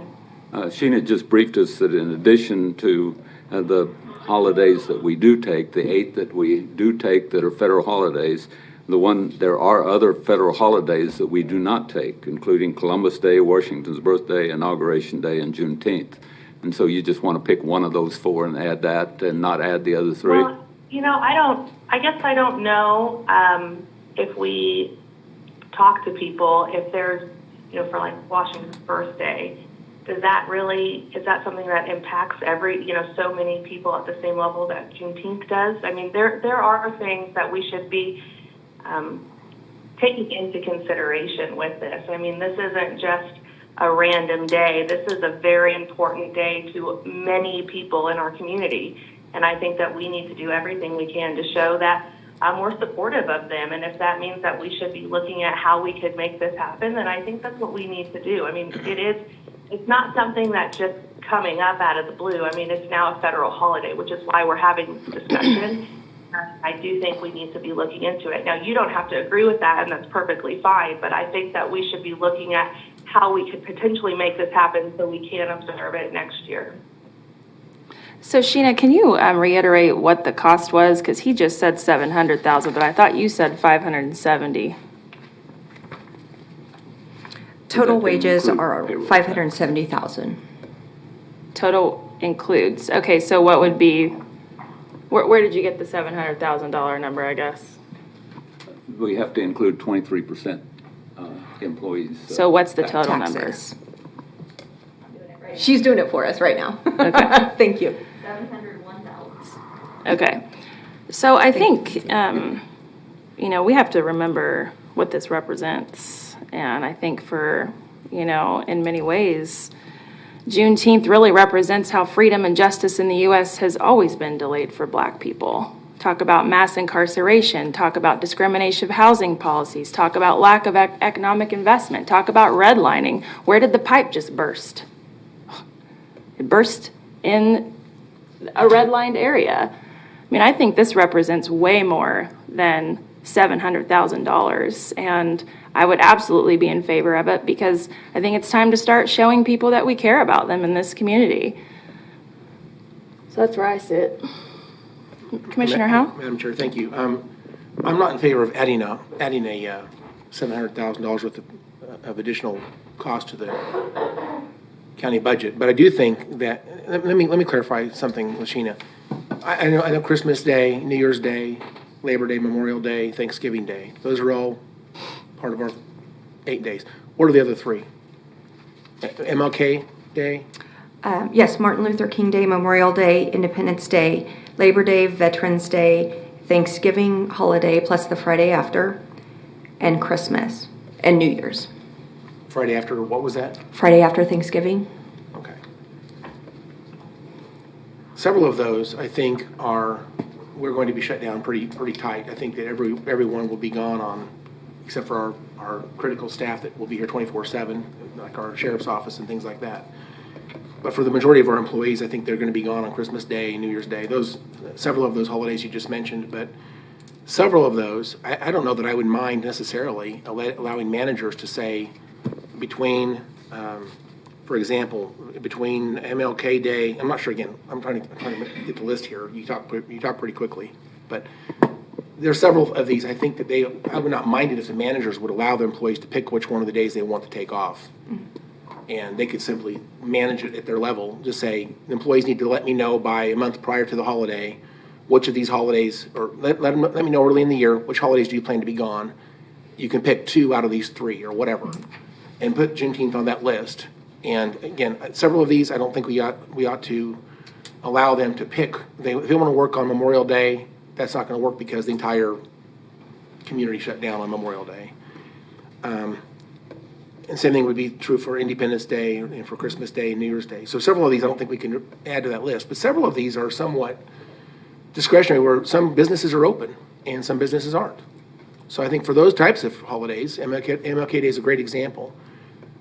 Sheena just briefed us that in addition to the holidays that we do take, the 8 that we do take that are federal holidays, there are other federal holidays that we do not take, including Columbus Day, Washington's birthday, Inauguration Day, and Juneteenth. And so you just want to pick one of those 4 and add that and not add the other 3? Well, I guess I don't know if we talk to people, if there's, for like Washington's birthday, is that something that impacts so many people at the same level that Juneteenth does? I mean, there are things that we should be taking into consideration with this. I mean, this isn't just a random day. This is a very important day to many people in our community. And I think that we need to do everything we can to show that we're supportive of them. And if that means that we should be looking at how we could make this happen, then I think that's what we need to do. I mean, it's not something that's just coming up out of the blue. I mean, it's now a federal holiday, which is why we're having this discussion. I do think we need to be looking into it. Now, you don't have to agree with that, and that's perfectly fine, but I think that we should be looking at how we could potentially make this happen so we can observe it next year. So, Sheena, can you reiterate what the cost was? Because he just said $700,000, but I thought you said $570,000. Total wages are $570,000. Total includes. Okay, so what would be? Where did you get the $700,000 number? I guess. We have to include 23% employees. So what's the total taxes. numbers? She's doing it for us right now. Okay. Thank you. $701. Okay. So I think, we have to remember what this represents. And I think for, in many ways, Juneteenth really represents how freedom and justice in the U.S. has always been delayed for Black people. Talk about mass incarceration, talk about discrimination of housing policies, talk about lack of economic investment, talk about redlining. Where did the pipe just burst? It burst in a redlined area. I mean, I think this represents way more than $700,000, and I would absolutely be in favor of it because I think it's time to start showing people that we care about them in this community. So that's where I sit. Commissioner Howe? Madam Chair, thank you. I'm not in favor of adding a $700,000 worth of additional cost to the county budget, but I do think that, let me clarify something, Sheena. I know Christmas Day, New Year's Day, Labor Day, Memorial Day, Thanksgiving Day. Those are all part of our 8 days. What are the other 3? MLK Day? Yes, Martin Luther King Day, Memorial Day, Independence Day, Labor Day, Veterans Day, Thanksgiving holiday plus the Friday after, and Christmas, and New Year's. Friday after, what was that? Friday after Thanksgiving. Okay. Several of those, I think, we're going to be shut down pretty tight. I think that everyone will be gone except for our critical staff that will be here 24/7, like our sheriff's office and things like that. But for the majority of our employees, I think they're going to be gone on Christmas Day, New Year's Day, several of those holidays you just mentioned, but several of those, I don't know that I would mind necessarily allowing managers to say between, for example, between MLK Day, I'm not sure, again, I'm trying to get the list here. You talk pretty quickly, but there are several of these. I think that I would not mind it if the managers would allow their employees to pick which one of the days they want to take off. And they could simply manage it at their level. Just say, the employees need to let me know by a month prior to the holiday, which of these holidays, or let me know early in the year, which holidays do you plan to be gone? You can pick 2 out of these 3 or whatever, and put Juneteenth on that list. And again, several of these, I don't think we ought to allow them to pick. If they want to work on Memorial Day, that's not going to work because the entire community shut down on Memorial Day. And same thing would be true for Independence Day and for Christmas Day and New Year's Day. So several of these I don't think we can add to that list. But several of these are somewhat discretionary, where some businesses are open and some businesses aren't. So I think for those types of holidays, MLK Day is a great example.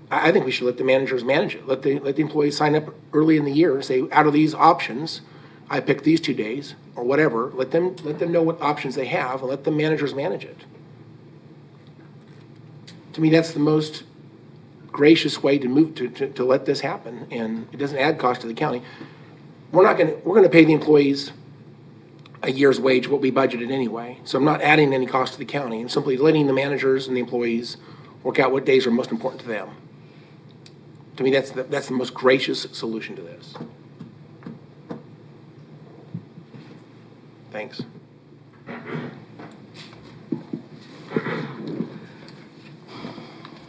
I think we should let the managers manage it. Let the employees sign up early in the year and say, out of these options, I picked these 2 days or whatever. Let them know what options they have and let the managers manage it. To me, that's the most gracious way to move to let this happen, and it doesn't add cost to the county. We're going to pay the employees a year's wage, what we budgeted anyway. So I'm not adding any cost to the county. I'm simply letting the managers and the employees work out what days are most important to them. To me, that's the most gracious solution to this. Thanks.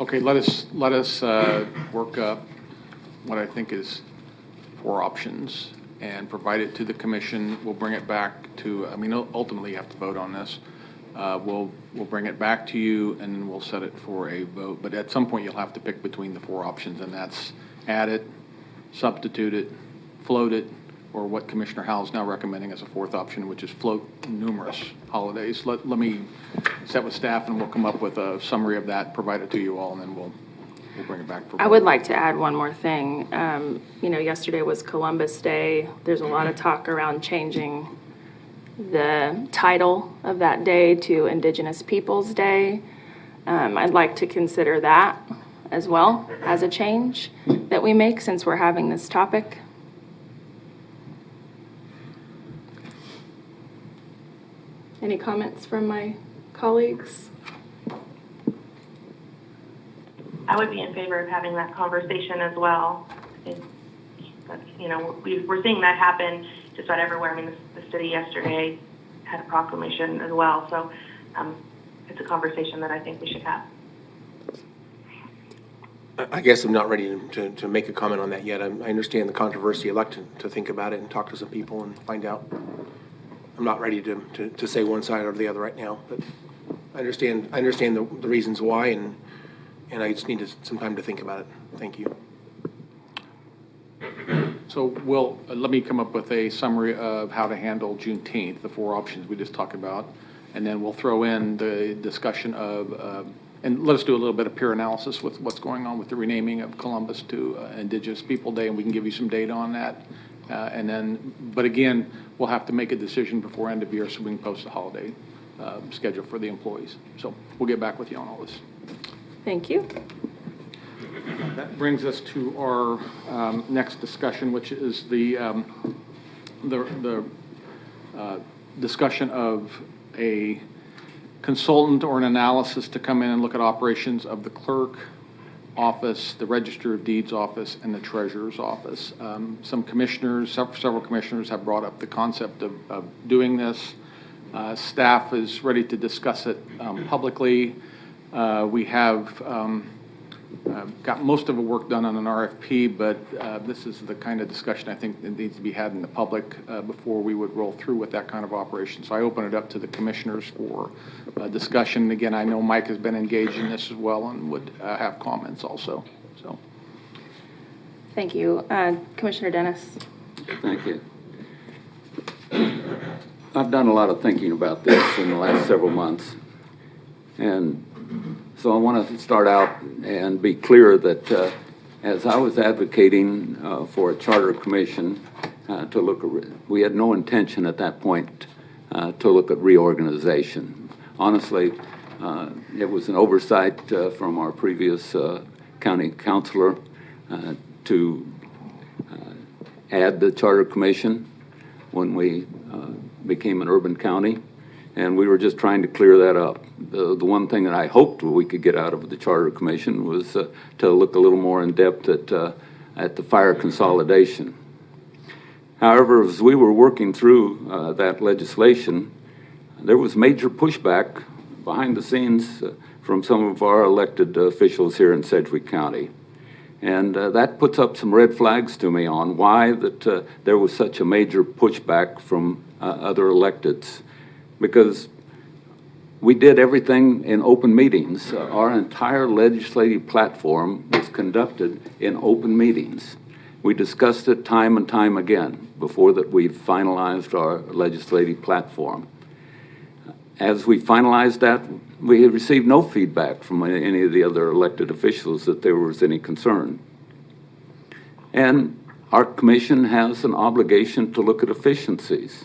Okay, let us work up what I think is 4 options and provide it to the commission. We'll bring it back to, ultimately you have to vote on this. We'll bring it back to you and then we'll set it for a vote. But at some point you'll have to pick between the 4 options, and that's add it, substitute it, float it, or what Commissioner Howell's now recommending as a 4th option, which is float numerous holidays. Let me set with staff and we'll come up with a summary of that, provide it to you all, and then we'll bring it back for vote. I would like to add one more thing. Yesterday was Columbus Day. There's a lot of talk around changing the title of that day to Indigenous Peoples Day. I'd like to consider that as well as a change that we make since we're having this topic. Any comments from my colleagues? I would be in favor of having that conversation as well. We're seeing that happen just about everywhere. The city yesterday had a proclamation as well. So it's a conversation that I think we should have. I guess I'm not ready to make a comment on that yet. I understand the controversy. I'd like to think about it and talk to some people and find out. I'm not ready to say one side or the other right now, but I understand the reasons why, and I just need some time to think about it. Thank you. So let me come up with a summary of how to handle Juneteenth, the 4 options we just talked about, and then we'll throw in the discussion of, and let us do a little bit of peer analysis with what's going on with the renaming of Columbus to Indigenous People Day, and we can give you some data on that. But again, we'll have to make a decision before end of year so we can post a holiday schedule for the employees. So we'll get back with you on all this. Thank you. That brings us to our next discussion, which is the discussion of a consultant or an analysis to come in and look at operations of the clerk office, the Register of Deeds office, and the Treasurer's office. Some commissioners, several commissioners have brought up the concept of doing this. Staff is ready to discuss it publicly. We have got most of the work done on an RFP, but this is the kind of discussion I think that needs to be had in the public before we would roll through with that kind of operation. So I open it up to the commissioners for discussion. Again, I know Mike has been engaged in this as well and would have comments also. So, thank you. Commissioner Dennis. Thank you. I've done a lot of thinking about this in the last several months, and so I want to start out and be clear that as I was advocating for a charter commission to look at, we had no intention at that point to look at reorganization. Honestly, it was an oversight from our previous county councilor to add the charter commission when we became an urban county, and we were just trying to clear that up. The one thing that I hoped we could get out of the charter commission was to look a little more in depth at the fire consolidation. However, as we were working through that legislation, there was major pushback behind the scenes from some of our elected officials here in Sedgwick County. And that puts up some red flags to me on why that there was such a major pushback from other electeds. Because we did everything in open meetings. Our entire legislative platform was conducted in open meetings. We discussed it time and time again before that we finalized our legislative platform. As we finalized that, we had received no feedback from any of the other elected officials that there was any concern. And our commission has an obligation to look at efficiencies.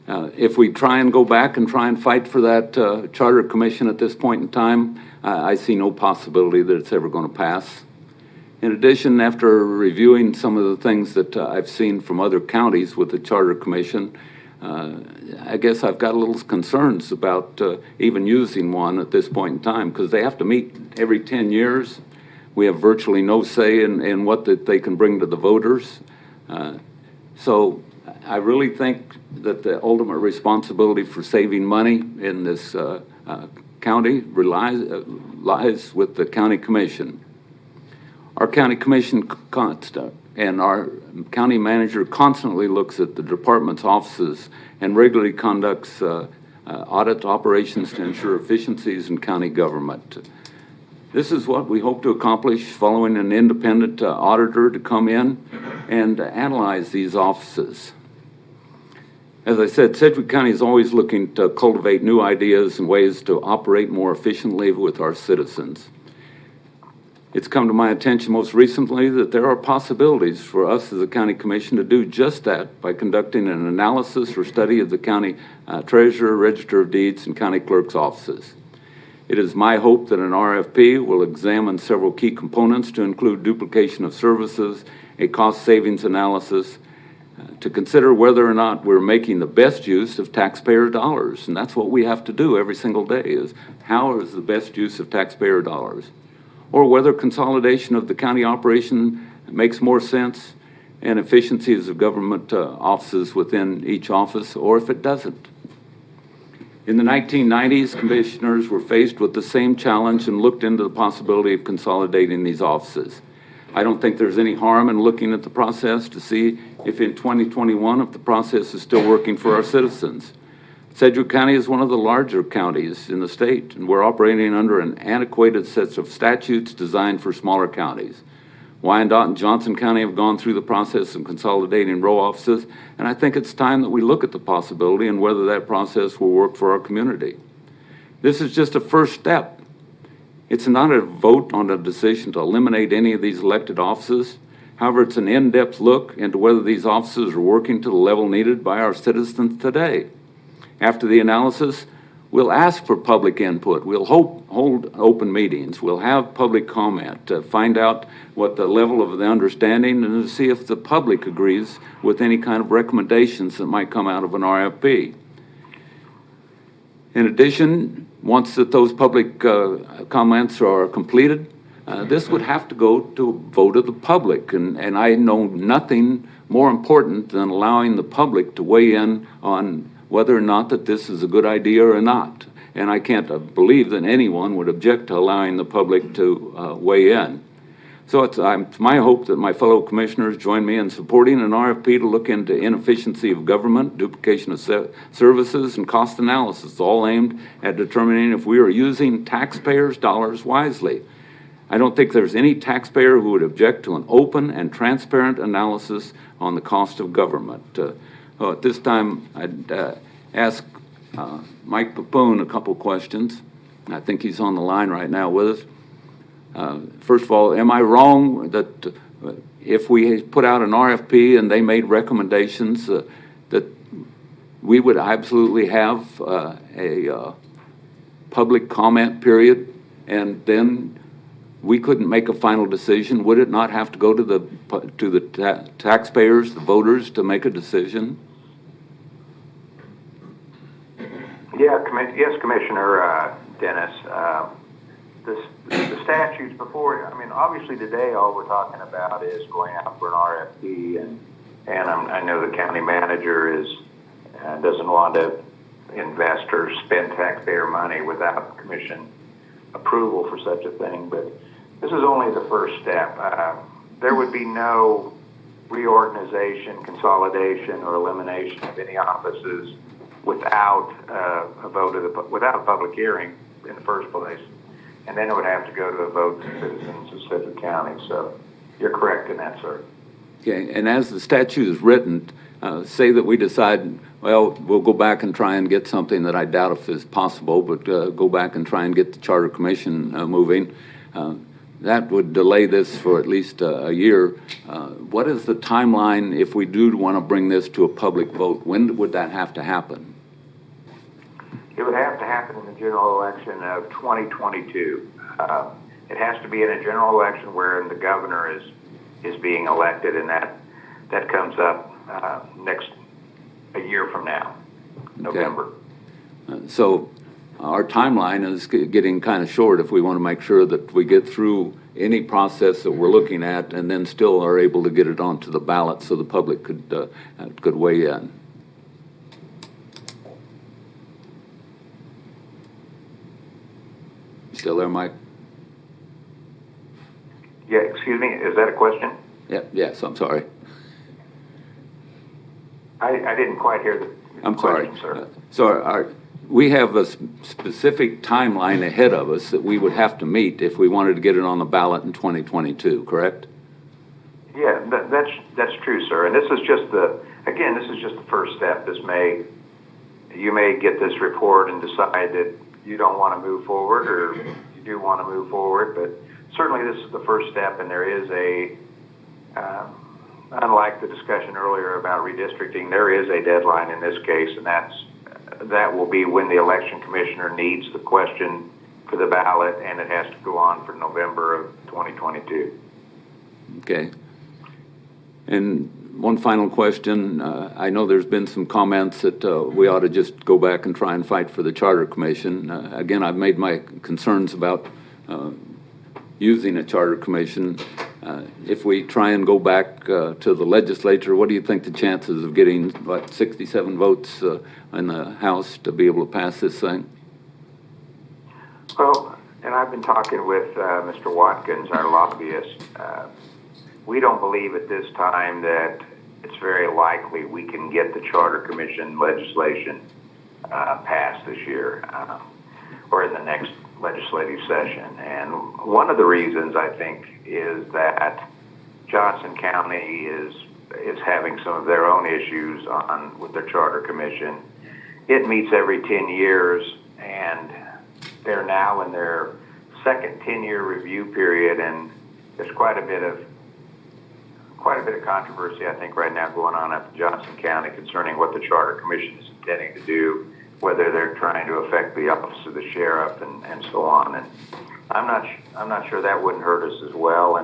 If we try and go back and try and fight for that charter commission at this point in time, I see no possibility that it's ever going to pass. In addition, after reviewing some of the things that I've seen from other counties with the charter commission, I guess I've got a little concerns about even using one at this point in time, because they have to meet every 10 years. We have virtually no say in what that they can bring to the voters. So I really think that the ultimate responsibility for saving money in this county lies with the county commission. Our county commission and our county manager constantly looks at the department's offices and regularly conducts audit operations to ensure efficiencies in county government. This is what we hope to accomplish following an independent auditor to come in and analyze these offices. As I said, Sedgwick County is always looking to cultivate new ideas and ways to operate more efficiently with our citizens. It's come to my attention most recently that there are possibilities for us as a county commission to do just that by conducting an analysis or study of the county treasurer, register of deeds, and county clerk's offices. It is my hope that an RFP will examine several key components to include duplication of services, a cost savings analysis, to consider whether or not we're making the best use of taxpayer dollars. And that's what we have to do every single day, is how is the best use of taxpayer dollars? Or whether consolidation of the county operation makes more sense and efficiencies of government offices within each office, or if it doesn't. In the 1990s, commissioners were faced with the same challenge and looked into the possibility of consolidating these offices. I don't think there's any harm in looking at the process to see if in 2021, if the process is still working for our citizens. Sedgwick County is one of the larger counties in the state, and we're operating under an antiquated set of statutes designed for smaller counties. Wyandotte and Johnson County have gone through the process of consolidating row offices, and I think it's time that we look at the possibility and whether that process will work for our community. This is just a first step. It's not a vote on a decision to eliminate any of these elected offices. However, it's an in-depth look into whether these offices are working to the level needed by our citizens today. After the analysis, we'll ask for public input. We'll hold open meetings. We'll have public comment to find out what the level of the understanding and to see if the public agrees with any kind of recommendations that might come out of an RFP. In addition, once that those public comments are completed, this would have to go to a vote of the public. And I know nothing more important than allowing the public to weigh in on whether or not that this is a good idea or not. And I can't believe that anyone would object to allowing the public to weigh in. So it's my hope that my fellow commissioners join me in supporting an RFP to look into inefficiency of government, duplication of services, and cost analysis, all aimed at determining if we are using taxpayers' dollars wisely. I don't think there's any taxpayer who would object to an open and transparent analysis on the cost of government. At this time, I'd ask Mike Papoon a couple questions. I think he's on the line right now with us. First of all, am I wrong that if we put out an RFP and they made recommendations, that we would absolutely have a public comment period, and then we couldn't make a final decision? Would it not have to go to the taxpayers, the voters, to make a decision? Yeah, yes, Commissioner Dennis. The statutes before, I mean, obviously today all we're talking about is going out for an RFP, and I know the county manager doesn't want to invest or spend taxpayer money without commission approval for such a thing, but this is only the first step. There would be no reorganization, consolidation, or elimination of any offices without a vote without a public hearing in the first place, and then it would have to go to a vote of citizens of Sedgwick County. So you're correct in that, sir. Okay, and as the statute is written, say that we decide, well, we'll go back and try and get something that I doubt if is possible, but go back and try and get the Charter Commission moving. That would delay this for at least a year. What is the timeline if we do want to bring this to a public vote? When would that have to happen? It would have to happen in the general election of 2022. It has to be in a general election where the governor is being elected, and that comes up a year from now, November. Okay. So our timeline is getting kind of short if we want to make sure that we get through any process that we're looking at and then still are able to get it onto the ballot so the public could weigh in. Still there, Mike? Yeah, excuse me, is that a question? Yeah, yes, I'm sorry. I didn't quite hear the I'm question, sorry. sir. So we have a specific timeline ahead of us that we would have to meet if we wanted to get it on the ballot in 2022, correct? Yeah, that's true, sir. And this is just the first step. You may get this report and decide that you don't want to move forward, or you do want to move forward, but certainly this is the first step, and there is unlike the discussion earlier about redistricting, there is a deadline in this case, and that will be when the election commissioner needs the question for the ballot, and it has to go on for November of 2022. Okay. And one final question. I know there's been some comments that we ought to just go back and try and fight for the Charter Commission. Again, I've made my concerns about using a Charter Commission. If we try and go back to the legislature, what do you think the chances of getting, 67 votes in the House to be able to pass this thing? Well, and I've been talking with Mr. Watkins, our lobbyist. We don't believe at this time that it's very likely we can get the Charter Commission legislation passed this year or in the next legislative session. And one of the reasons, I think, is that Johnson County is having some of their own issues with their Charter Commission. It meets every 10 years, and they're now in their second 10-year review period, and there's quite a bit of controversy, I think, right now going on up in Johnson County concerning what the Charter Commission is intending to do, whether they're trying to affect the office of the sheriff and so on. And I'm not sure that wouldn't hurt us as well.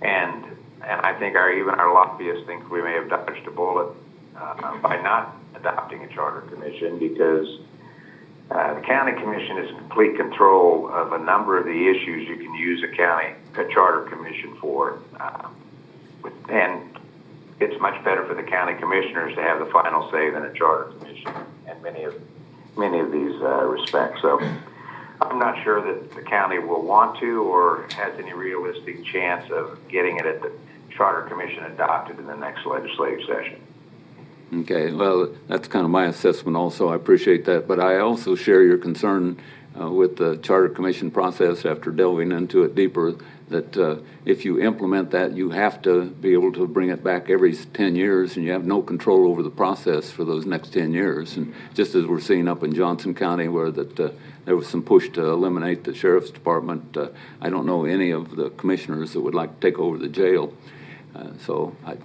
And I think even our lobbyists think we may have dodged a bullet by not adopting a Charter Commission, because the county commission is in complete control of a number of the issues you can use a Charter Commission for. And it's much better for the county commissioners to have the final say than a Charter Commission in many of these respects. So I'm not sure that the county will want to or has any realistic chance of getting it at the Charter Commission adopted in the next legislative session. Okay, well, that's kind of my assessment also. I appreciate that. But I also share your concern with the Charter Commission process after delving into it deeper, that if you implement that, you have to be able to bring it back every 10 years, and you have no control over the process for those next 10 years. And just as we're seeing up in Johnson County, where there was some push to eliminate the sheriff's department, I don't know any of the commissioners that would like to take over the jail. So I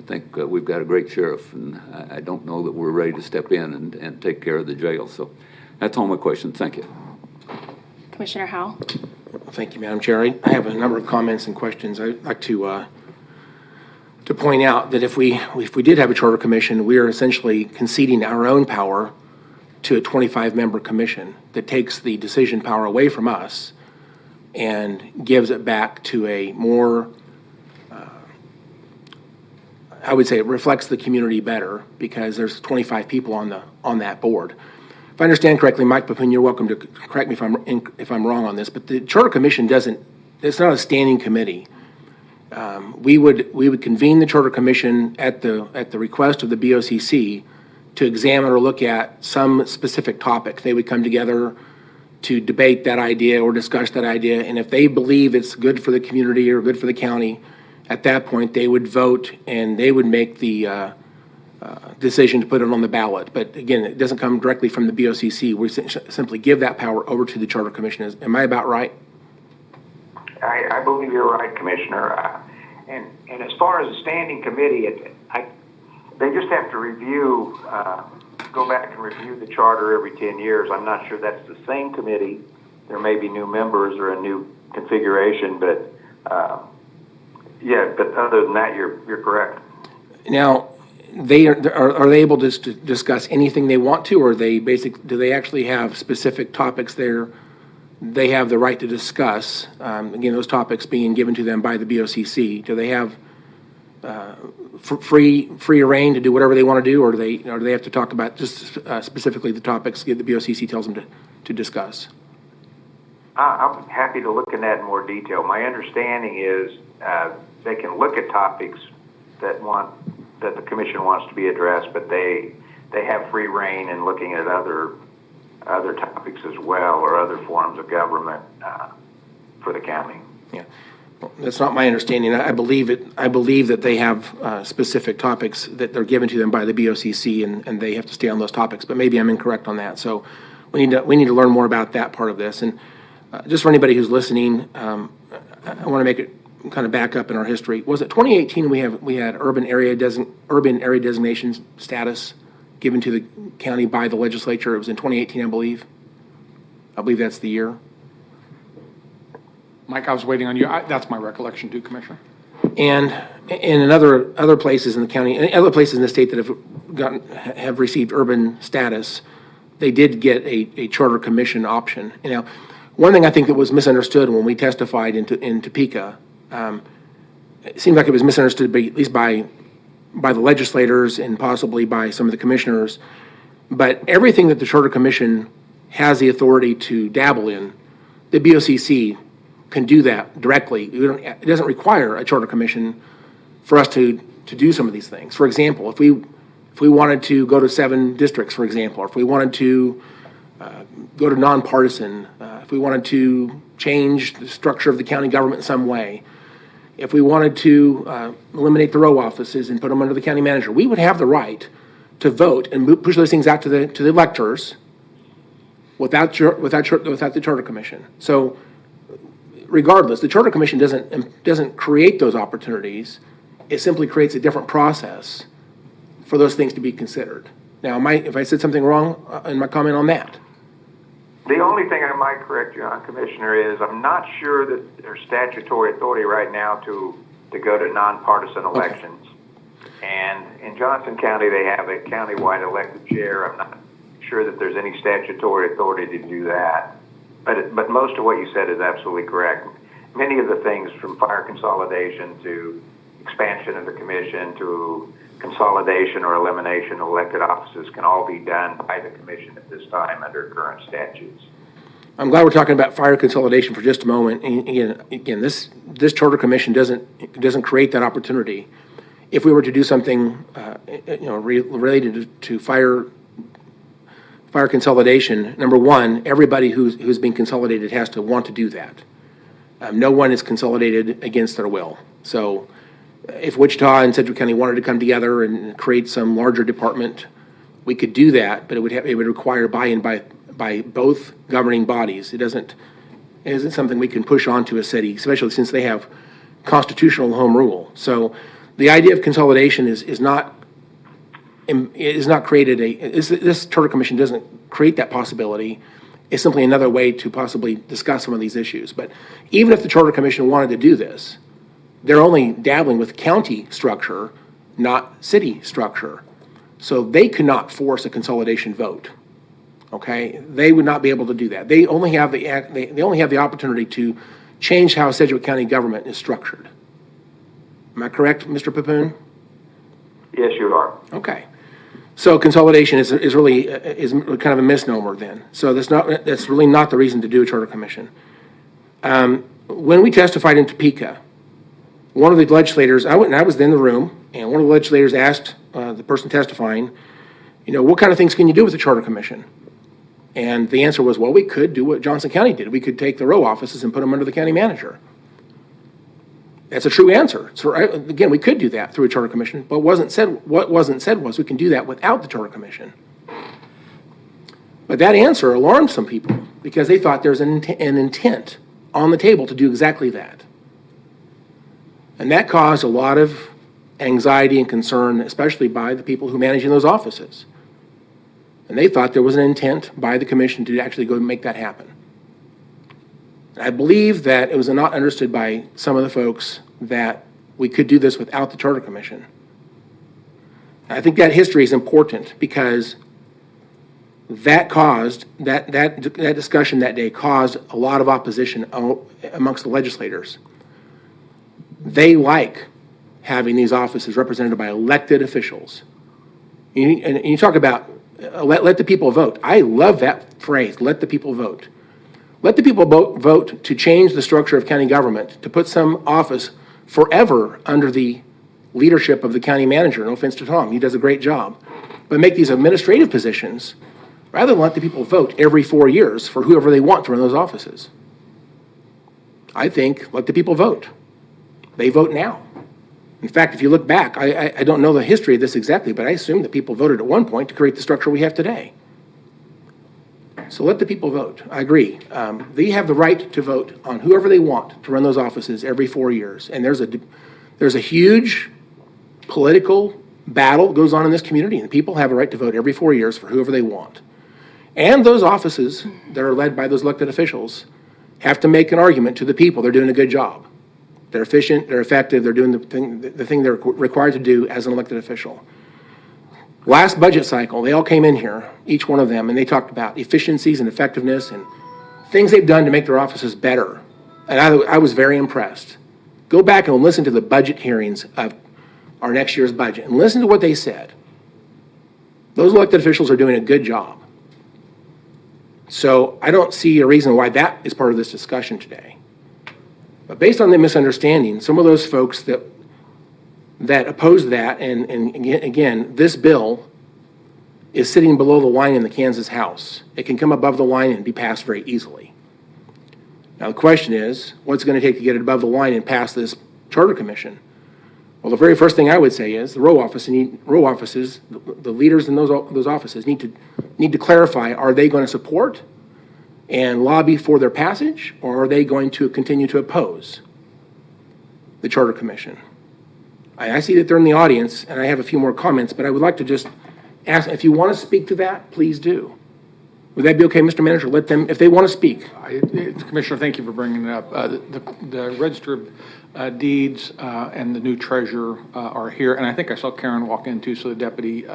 think we've got a great sheriff, and I don't know that we're ready to step in and take care of the jail. So that's all my questions. Thank you. Commissioner Howell? Thank you, Madam Chair. I have a number of comments and questions. I'd like to point out that if we did have a charter commission, we are essentially conceding our own power to a 25-member commission that takes the decision power away from us and gives it back to a more, I would say it reflects the community better because there's 25 people on that board. If I understand correctly, Mike Papoon, you're welcome to correct me if I'm wrong on this, but the Charter Commission it's not a standing committee. We would convene the Charter Commission at the request of the BOCC to examine or look at some specific topic. They would come together to debate that idea or discuss that idea, and if they believe it's good for the community or good for the county, at that point they would vote and they would make the decision to put it on the ballot. But again, it doesn't come directly from the BOCC. We simply give that power over to the Charter Commission. Am I about right? I believe you're right, Commissioner. And as far as a standing committee, they just have to review, go back and review the charter every 10 years. I'm not sure that's the same committee. There may be new members or a new configuration, but yeah. But other than that, you're correct. Now, are they able to discuss anything they want to, or do they actually have specific topics there they have the right to discuss? Again, those topics being given to them by the BOCC. Do they have free reign to do whatever they want to do, or do they have to talk about just specifically the topics that the BOCC tells them to discuss? I'm happy to look in that in more detail. My understanding is they can look at topics that the commission wants to be addressed, but they have free reign in looking at other topics as well, or other forms of government for the county. Yeah, well, that's not my understanding. I believe that they have specific topics that they're given to them by the BOCC, and they have to stay on those topics. But maybe I'm incorrect on that. So we need to learn more about that part of this. And just for anybody who's listening, I want to make it kind of back up in our history. Was it 2018 we had urban area designation status given to the county by the legislature? It was in 2018, I believe. I believe that's the year. Mike, I was waiting on you. That's my recollection too, Commissioner. And in other places in the county, and other places in the state that have received urban status, they did get a charter commission option. You know, one thing I think that was misunderstood when we testified in Topeka, it seemed like it was misunderstood, at least by the legislators and possibly by some of the commissioners. But everything that the Charter Commission has the authority to dabble in, the BOCC can do that directly. It doesn't require a Charter Commission for us to do some of these things. For example, if we wanted to go to 7 districts, for example, or if we wanted to go to nonpartisan, if we wanted to change the structure of the county government in some way, if we wanted to eliminate the row offices and put them under the county manager, we would have the right to vote and push those things out to the electors without the Charter Commission. So, regardless, the Charter Commission doesn't create those opportunities. It simply creates a different process for those things to be considered. Now, if I said something wrong in my comment on that? The only thing I might correct you on, Commissioner, is I'm not sure that there's statutory authority right now to go to nonpartisan elections. Okay. And in Johnson County, they have a countywide elected chair. I'm not sure that there's any statutory authority to do that. But most of what you said is absolutely correct. Many of the things from fire consolidation to expansion of the commission to consolidation or elimination of elected offices can all be done by the commission at this time under current statutes. I'm glad we're talking about fire consolidation for just a moment. And again, this Charter Commission doesn't create that opportunity. If we were to do something, related to fire consolidation, number one, everybody who's being consolidated has to want to do that. No one is consolidated against their will. So if Wichita and Sedgwick County wanted to come together and create some larger department, we could do that, but it would require buy-in by both governing bodies. It isn't something we can push onto a city, especially since they have constitutional home rule. So the idea of consolidation is not created this Charter Commission doesn't create that possibility. It's simply another way to possibly discuss some of these issues. But even if the Charter Commission wanted to do this, they're only dabbling with county structure, not city structure. So they could not force a consolidation vote. Okay, they would not be able to do that. They only have the opportunity to change how Sedgwick County government is structured. Am I correct, Mr. Papoon? Yes, you are. Okay. So consolidation is really kind of a misnomer then. So that's really not the reason to do a Charter Commission. When we testified in Topeka, one of the legislators, I was in the room, and one of the legislators asked the person testifying, what kind of things can you do with the Charter Commission? And the answer was, well, we could do what Johnson County did. We could take the row offices and put them under the county manager. That's a true answer. So again, we could do that through a Charter Commission, but what wasn't said was we can do that without the Charter Commission. But that answer alarmed some people because they thought there's an intent on the table to do exactly that. And that caused a lot of anxiety and concern, especially by the people who manage in those offices. And they thought there was an intent by the commission to actually go and make that happen. I believe that it was not understood by some of the folks that we could do this without the Charter Commission. And I think that history is important because that caused, that discussion that day caused a lot of opposition amongst the legislators. They like having these offices represented by elected officials. And you talk about let the people vote. I love that phrase, let the people vote. Let the people vote to change the structure of county government, to put some office forever under the leadership of the county manager. No offense to Tom, he does a great job. But make these administrative positions, rather than let the people vote every 4 years for whoever they want to run those offices. I think let the people vote. They vote now. In fact, if you look back, I don't know the history of this exactly, but I assume that people voted at one point to create the structure we have today. So let the people vote. I agree. They have the right to vote on whoever they want to run those offices every 4 years. And there's a huge political battle that goes on in this community, and people have a right to vote every 4 years for whoever they want. And those offices that are led by those elected officials have to make an argument to the people they're doing a good job. They're efficient, they're effective, they're doing the thing they're required to do as an elected official. Last budget cycle, they all came in here, each one of them, and they talked about efficiencies and effectiveness and things they've done to make their offices better. And I was very impressed. Go back and listen to the budget hearings of our next year's budget and listen to what they said. Those elected officials are doing a good job. So I don't see a reason why that is part of this discussion today. But based on the misunderstanding, some of those folks that oppose that, and again, this bill is sitting below the line in the Kansas House. It can come above the line and be passed very easily. Now the question is, what's it going to take to get it above the line and pass this Charter Commission? Well, the very first thing I would say is the row offices, the leaders in those offices need to clarify: are they going to support and lobby for their passage, or are they going to continue to oppose the Charter Commission? I see that they're in the audience, and I have a few more comments, but I would like to just ask, if you want to speak to that, please do. Would that be okay, Mr. Manager? Let them, if they want to speak. Commissioner, thank you for bringing it up. The Register of Deeds and the new treasurer are here, and I think I saw Karen walk in too, so the deputy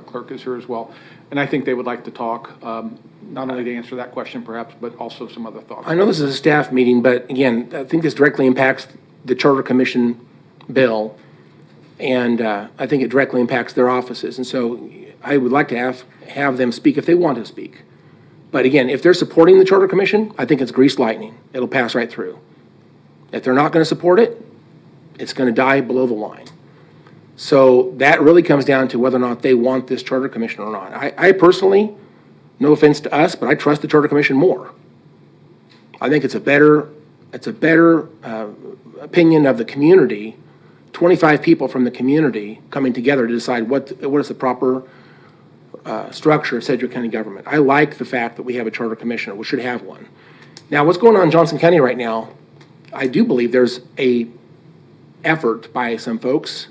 clerk is here as well. And I think they would like to talk, not only to answer that question perhaps, but also some other thoughts. I know this is a staff meeting, but again, I think this directly impacts the Charter Commission bill, and I think it directly impacts their offices. And so I would like to have them speak if they want to speak. But again, if they're supporting the Charter Commission, I think it's greased lightning. It'll pass right through. If they're not going to support it, it's going to die below the line. So that really comes down to whether or not they want this Charter Commission or not. I personally, no offense to us, but I trust the Charter Commission more. I think it's a better it's a better opinion of the community, 25 people from the community coming together to decide what is the proper structure of Sedgwick County government. I like the fact that we have a charter commissioner. We should have one. Now, what's going on in Johnson County right now, I do believe there's a effort by some folks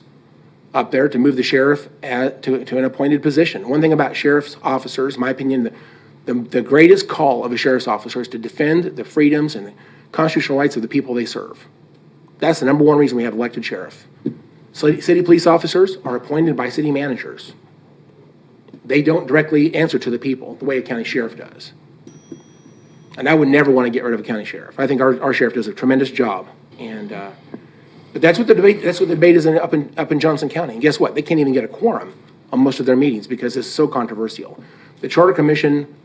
up there to move the sheriff to an appointed position. One thing about sheriff's officers, in my opinion, the greatest call of a sheriff's officer is to defend the freedoms and the constitutional rights of the people they serve. That's the number one reason we have elected sheriff. City police officers are appointed by city managers. They don't directly answer to the people the way a county sheriff does. And I would never want to get rid of a county sheriff. I think our sheriff does a tremendous job. And but that's what the debate is up in Johnson County. And guess what? They can't even get a quorum on most of their meetings because it's so controversial. The Charter Commission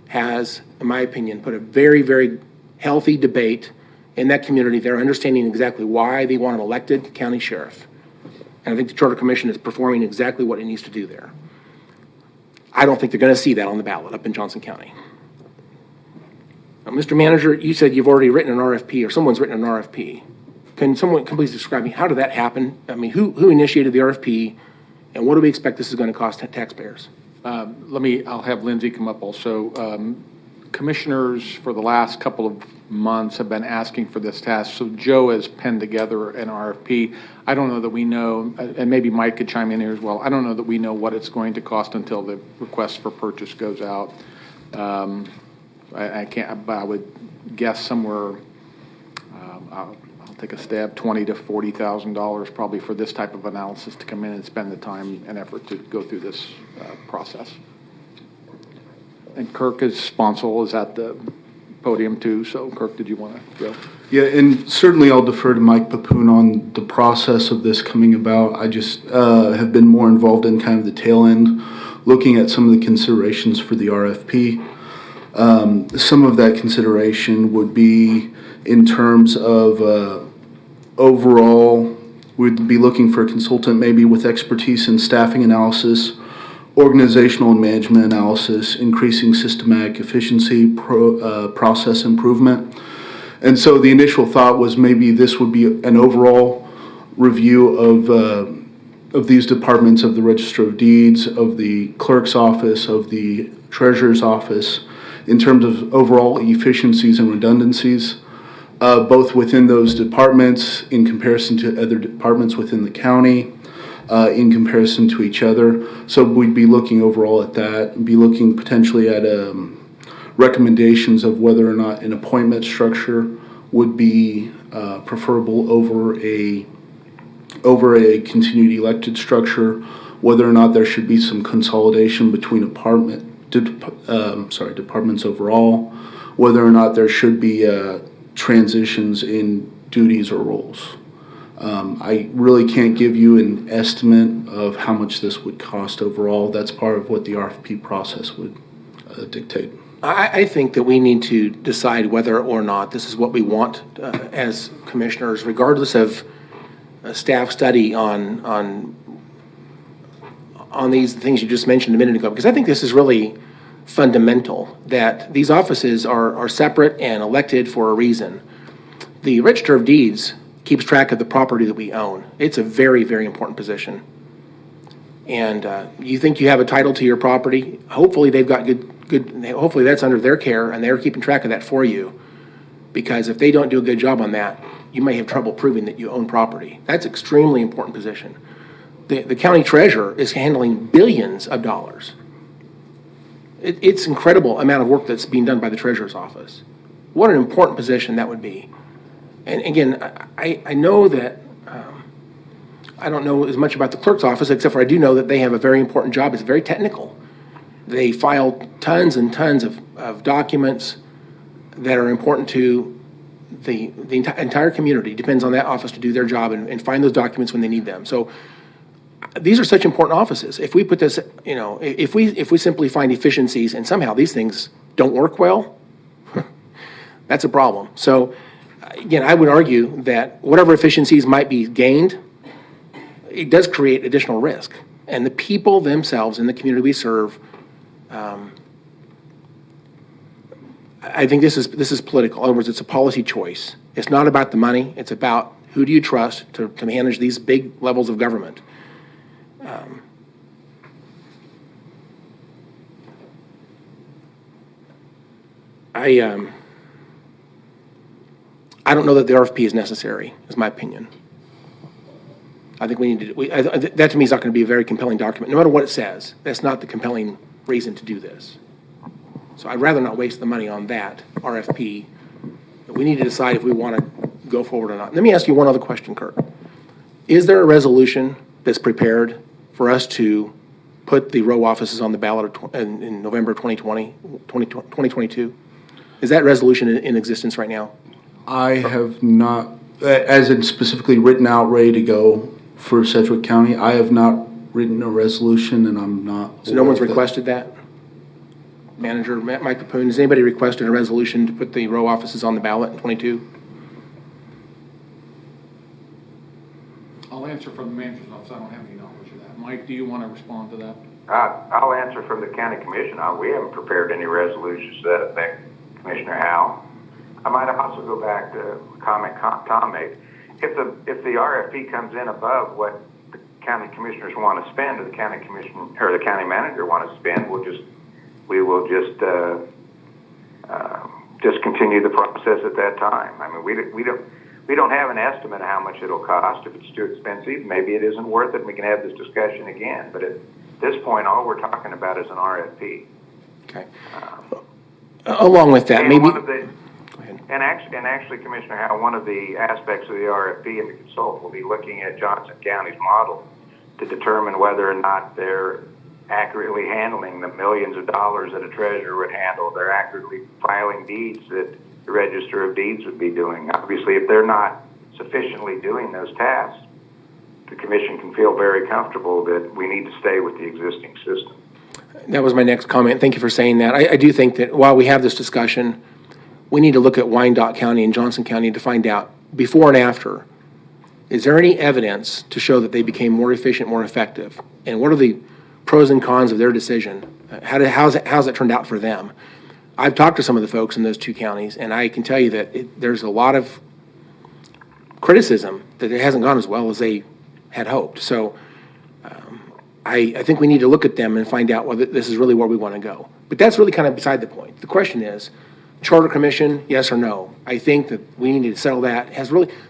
has, in my opinion, put a very, very healthy debate in that community. They're understanding exactly why they want an elected county sheriff. And I think the Charter Commission is performing exactly what it needs to do there. I don't think they're going to see that on the ballot up in Johnson County. Now, Mr. Manager, you said you've already written an RFP, or someone's written an RFP. Can someone please describe me, how did that happen? I mean, who initiated the RFP, and what do we expect this is going to cost taxpayers? I'll have Lindsay come up also. Commissioners for the last couple of months have been asking for this task. So Joe has penned together an RFP. I don't know that we know, and maybe Mike could chime in here as well. I don't know that we know what it's going to cost until the request for purchase goes out. I can't, but I would guess somewhere, I'll take a stab, $20,000 to $40,000 probably for this type of analysis to come in and spend the time and effort to go through this process. And Kirk is sponsor is at the podium too. So Kirk, did you want to go? Yeah, and certainly I'll defer to Mike Papoon on the process of this coming about. I just have been more involved in kind of the tail end, looking at some of the considerations for the RFP. Some of that consideration would be in terms of overall, we'd be looking for a consultant maybe with expertise in staffing analysis, organizational and management analysis, increasing systematic efficiency, process improvement. And so the initial thought was maybe this would be an overall review of these departments of the Register of Deeds, of the clerk's office, of the treasurer's office, in terms of overall efficiencies and redundancies, both within those departments in comparison to other departments within the county, in comparison to each other. So we'd be looking overall at that, be looking potentially at recommendations of whether or not an appointment structure would be preferable over a continued elected structure, whether or not there should be some consolidation between departments overall, whether or not there should be transitions in duties or roles. I really can't give you an estimate of how much this would cost overall. That's part of what the RFP process would dictate. I think that we need to decide whether or not this is what we want as commissioners, regardless of a staff study on these things you just mentioned a minute ago, because I think this is really fundamental, that these offices are separate and elected for a reason. The Register of Deeds keeps track of the property that we own. It's a very, very important position. And you think you have a title to your property, hopefully they've got hopefully that's under their care and they're keeping track of that for you. Because if they don't do a good job on that, you may have trouble proving that you own property. That's an extremely important position. The county treasurer is handling billions of dollars. It's incredible amount of work that's being done by the treasurer's office. What an important position that would be. And again, I know that I don't know as much about the clerk's office, except for I do know that they have a very important job. It's very technical. They file tons and tons of documents that are important to the entire community. It depends on that office to do their job and find those documents when they need them. So these are such important offices. If we put this, if we simply find efficiencies and somehow these things don't work well, that's a problem. So again, I would argue that whatever efficiencies might be gained, it does create additional risk. And the people themselves in the community we serve I think this is political. In other words, it's a policy choice. It's not about the money. It's about who do you trust to manage these big levels of government. I don't know that the RFP is necessary, is my opinion. I think we need to, that to me is not going to be a very compelling document, no matter what it says. That's not the compelling reason to do this. So I'd rather not waste the money on that RFP. But we need to decide if we want to go forward or not. Let me ask you one other question, Kurt. Is there a resolution that's prepared for us to put the row offices on the ballot in November 2022? Is that resolution in existence right now? I have not, as in specifically written out, ready to go for Sedgwick County. I have not written a resolution, and I'm not. So no one's requested that? Manager Mike Papoon, has anybody requested a resolution to put the row offices on the ballot in 22? I'll answer from the manager's office. I don't have any knowledge of that. Mike, do you want to respond to that? I'll answer from the county commission. We haven't prepared any resolutions to that effect, Commissioner Howell. I might also go back to a comment Tom made. If the RFP comes in above what the county commissioners want to spend, or the county commission or the county manager want to spend, we will just continue the process at that time. I mean, we don't have an estimate of how much it'll cost. If it's too expensive, maybe it isn't worth it. We can have this discussion again. But at this point, all we're talking about is an RFP. Okay. Along with that, maybe. And actually, Commissioner Howell, one of the aspects of the RFP and the consultant will be looking at Johnson County's model to determine whether or not they're accurately handling the millions of dollars that a treasurer would handle. They're accurately filing deeds that the Register of Deeds would be doing. Obviously, if they're not sufficiently doing those tasks, the commission can feel very comfortable that we need to stay with the existing system. That was my next comment. Thank you for saying that. I do think that while we have this discussion, we need to look at Wyandotte County and Johnson County to find out before and after. Is there any evidence to show that they became more efficient, more effective? And what are the pros and cons of their decision? How's it turned out for them? I've talked to some of the folks in those two counties, and I can tell you that there's a lot of criticism that it hasn't gone as well as they had hoped. So I think we need to look at them and find out whether this is really where we want to go. But that's really kind of beside the point. The question is, Charter Commission, yes or no? I think that we need to settle that.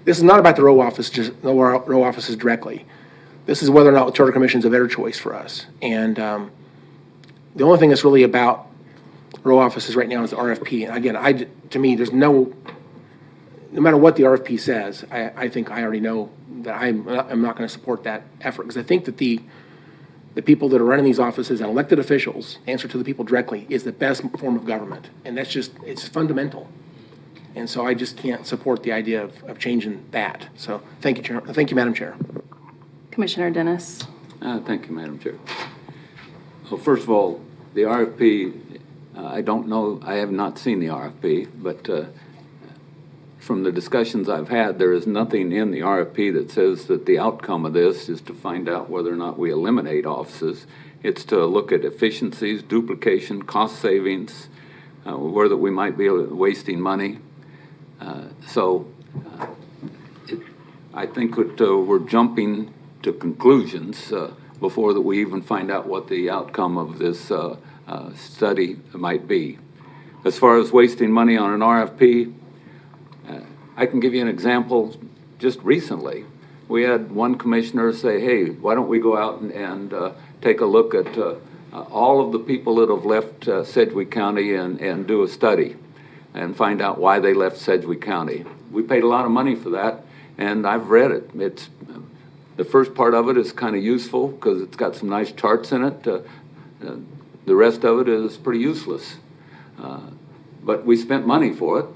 This is not about the row offices directly. This is whether or not the Charter Commission is a better choice for us. And the only thing that's really about row offices right now is the RFP. And again, to me, there's no matter what the RFP says, I think I already know that I'm not going to support that effort, because I think that the people that are running these offices and elected officials answer to the people directly is the best form of government. And it's fundamental. And so I just can't support the idea of changing that. So thank you, Chair. Thank you, Madam Chair. Commissioner Dennis. Thank you, Madam Chair. Well, first of all, the RFP, I don't know, I have not seen the RFP, but from the discussions I've had, there is nothing in the RFP that says that the outcome of this is to find out whether or not we eliminate offices. It's to look at efficiencies, duplication, cost savings, where that we might be wasting money. I think that we're jumping to conclusions before that we even find out what the outcome of this study might be. As far as wasting money on an RFP, I can give you an example. Just recently, we had one commissioner say, hey, why don't we go out and take a look at all of the people that have left Sedgwick County and do a study and find out why they left Sedgwick County. We paid a lot of money for that, and I've read it. The first part of it is kind of useful because it's got some nice charts in it. The rest of it is pretty useless. But we spent money for it.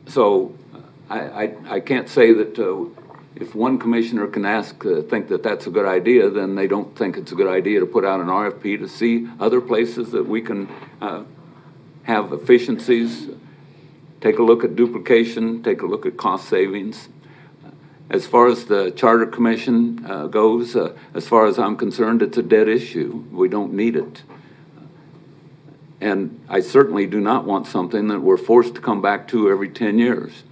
So I can't say that if one commissioner can think that that's a good idea, then they don't think it's a good idea to put out an RFP to see other places that we can have efficiencies, take a look at duplication, take a look at cost savings. As far as the Charter Commission goes, as far as I'm concerned, it's a dead issue. We don't need it. And I certainly do not want something that we're forced to come back to every 10 years.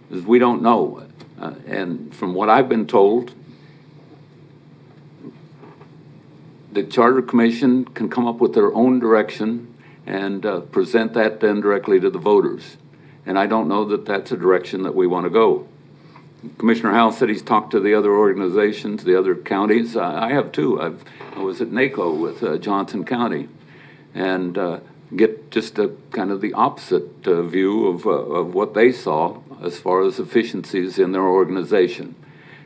Because we don't know. And from what I've been told, the Charter Commission can come up with their own direction and present that then directly to the voters. And I don't know that that's a direction that we want to go. Commissioner Howell said he's talked to the other organizations, the other counties. I have too. I was at NACO with Johnson County, and get just a kind of the opposite view of what they saw as far as efficiencies in their organization.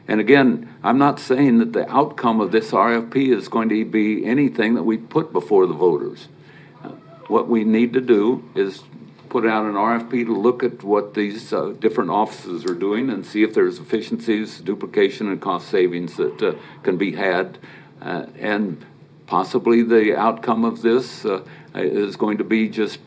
And again, I'm not saying that the outcome of this RFP is going to be anything that we put before the voters. What we need to do is put out an RFP to look at what these different offices are doing and see if there's efficiencies, duplication, and cost savings that can be had. And possibly the outcome of this is going to be just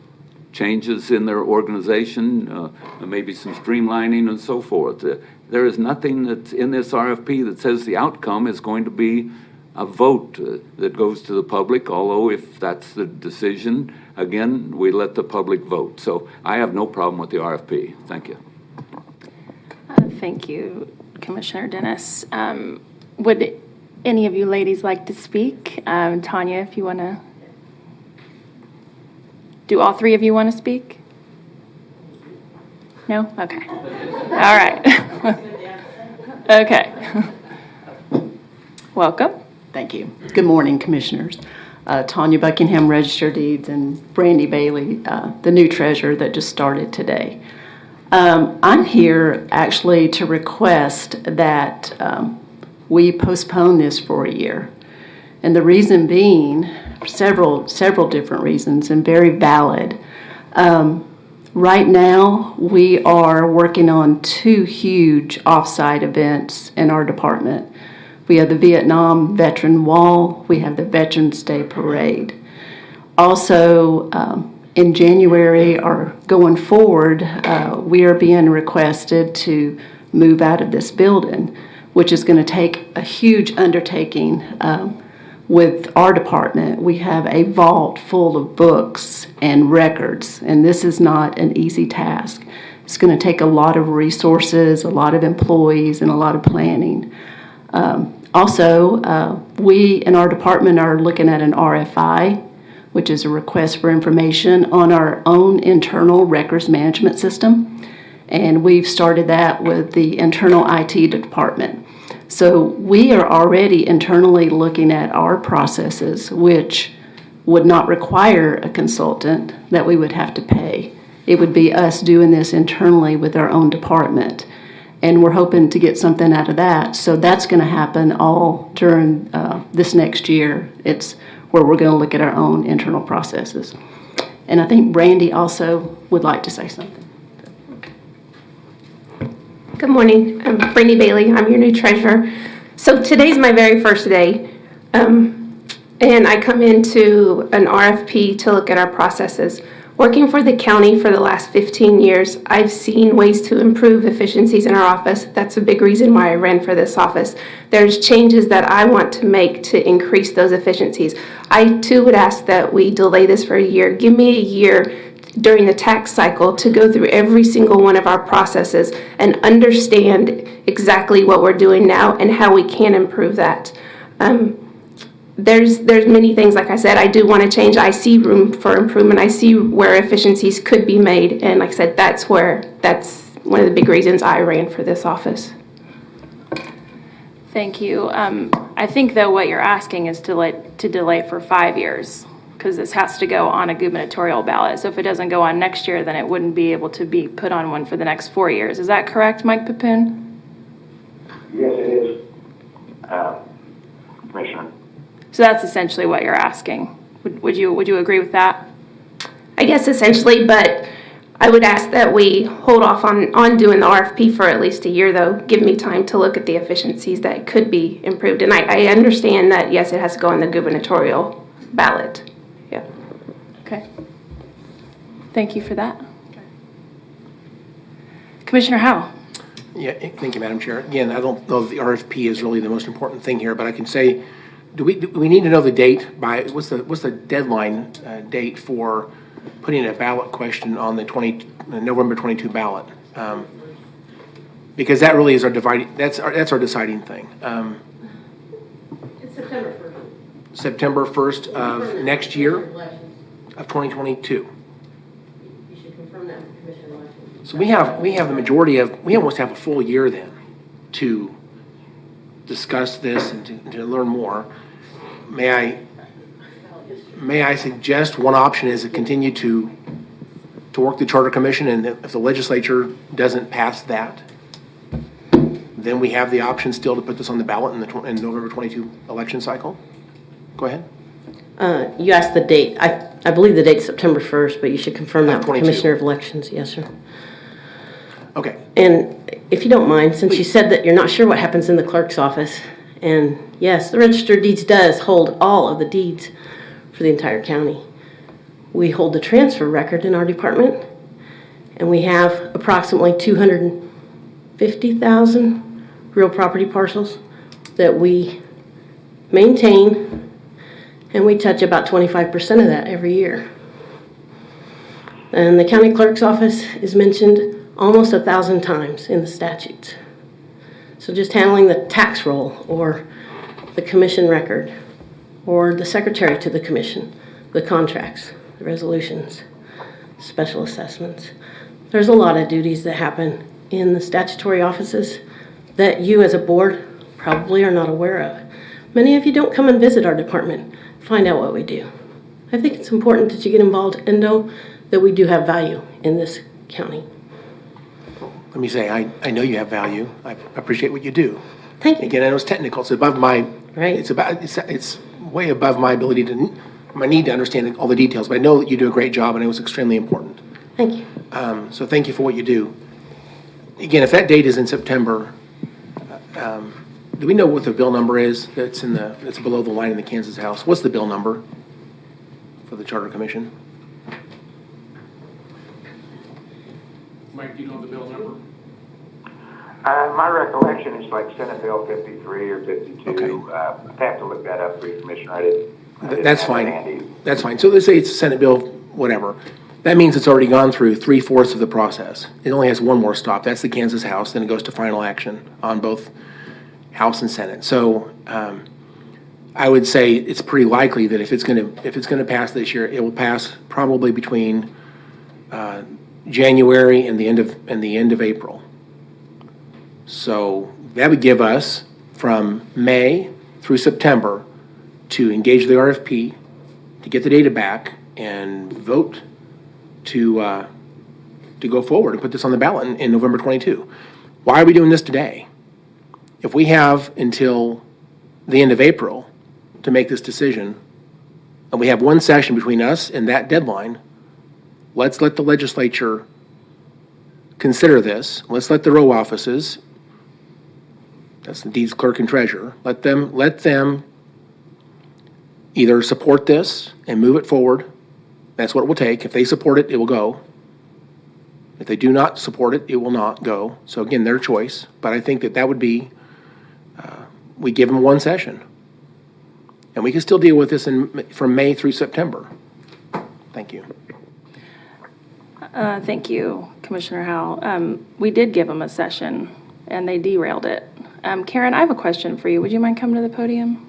changes in their organization, maybe some streamlining and so forth. There is nothing that's in this RFP that says the outcome is going to be a vote that goes to the public, although if that's the decision, again, we let the public vote. So I have no problem with the RFP. Thank you. Thank you, Commissioner Dennis. Would any of you ladies like to speak? Tanya, if you want to. Do all three of you want to speak? No? Okay. All right. Okay. Welcome. Thank you. Good morning, Commissioners. Tanya Buckingham, Register of Deeds, and Brandy Bailey, the new treasurer that just started today. I'm here actually to request that we postpone this for a year. And the reason being, several different reasons, and very valid. Right now, we are working on 2 huge off-site events in our department. We have the Vietnam Veteran Wall. We have the Veterans Day Parade. Also, in January or going forward, we are being requested to move out of this building, which is going to take a huge undertaking with our department. We have a vault full of books and records, and this is not an easy task. It's going to take a lot of resources, a lot of employees, and a lot of planning. Also, we in our department are looking at an RFI, which is a request for information on our own internal records management system. And we've started that with the internal IT department. So we are already internally looking at our processes, which would not require a consultant that we would have to pay. It would be us doing this internally with our own department. And we're hoping to get something out of that. So that's going to happen all during this next year. It's where we're going to look at our own internal processes. And I think Brandy also would like to say something. Good morning. I'm Brandy Bailey. I'm your new treasurer. So today's my very first day. And I come into an RFP to look at our processes. Working for the county for the last 15 years, I've seen ways to improve efficiencies in our office. That's a big reason why I ran for this office. There's changes that I want to make to increase those efficiencies. I too would ask that we delay this for a year. Give me a year during the tax cycle to go through every single one of our processes and understand exactly what we're doing now and how we can improve that. There's many things, like I said, I do want to change. I see room for improvement. I see where efficiencies could be made. And like I said, that's one of the big reasons I ran for this office. Thank you. I think, though, what you're asking is to delay for 5 years, because this has to go on a gubernatorial ballot. So if it doesn't go on next year, then it wouldn't be able to be put on one for the next 4 years. Is that correct, Mike Papoon? Yes, it is, Commissioner. So that's essentially what you're asking. Would you agree with that? I guess essentially, but I would ask that we hold off on doing the RFP for at least a year, though. Give me time to look at the efficiencies that could be improved. And I understand that, yes, it has to go on the gubernatorial ballot. Yeah. Okay. Thank you for that. Commissioner Howell. Yeah, thank you, Madam Chair. Again, I don't know if the RFP is really the most important thing here, but I can say do we need to know the date by, what's the deadline date for putting a ballot question on the November 22 ballot? Because that really is our that's our deciding thing. It's September 1st. September 1st of next year, of 2022. You should confirm that with Commissioner Elections. So we have the majority of, we almost have a full year then to discuss this and to learn more. May I suggest one option is to continue to work the Charter Commission, and if the legislature doesn't pass that, then we have the option still to put this on the ballot in November 22 election cycle? Go ahead. You asked the date. I believe the date's September 1st, but you should confirm that with 22. Commissioner of Elections. Yes, sir. Okay. And if you don't mind, since you said that you're not sure what happens in the clerk's office, and yes, the Register of Deeds does hold all of the deeds for the entire county. We hold the transfer record in our department, and we have approximately 250,000 real property parcels that we maintain, and we touch about 25% of that every year. And the county clerk's office is mentioned almost 1,000 times in the statutes. So just handling the tax roll or the commission record or the secretary to the commission, the contracts, the resolutions, special assessments. There's a lot of duties that happen in the statutory offices that you as a board probably are not aware of. Many of you don't come and visit our department, find out what we do. I think it's important that you get involved and know that we do have value in this county. Let me say, I know you have value. I appreciate what you do. Thank you. Again, I know it's technical. It's above my, Right. it's way above my ability my need to understand all the details, but I know that you do a great job, and it was extremely important. Thank you. So thank you for what you do. Again, if that date is in September, do we know what the bill number is that's below the line in the Kansas House? What's the bill number for the Charter Commission? Mike, do you know the bill number? My recollection is like Senate Bill 53 or 52. Okay. I'd have to look that up for you, Commissioner. I didn't That's have fine. it handy. That's fine. So let's say it's Senate Bill, whatever. That means it's already gone through 3/4 of the process. It only has one more stop. That's the Kansas House. Then it goes to final action on both House and Senate. So I would say it's pretty likely that if it's going to pass this year, it will pass probably between January and the end of April. So that would give us from May through September to engage the RFP, to get the data back, and vote to go forward and put this on the ballot in November 22. Why are we doing this today? If we have until the end of April to make this decision, and we have one session between us and that deadline, let's let the legislature consider this. Let's let the row offices, that's the deeds clerk and treasurer, let them either support this and move it forward. That's what it will take. If they support it, it will go. If they do not support it, it will not go. So again, their choice. But I think that would be, we give them one session. And we can still deal with this from May through September. Thank you. Thank you, Commissioner Howell. We did give them a session, and they derailed it. Karen, I have a question for you. Would you mind coming to the podium?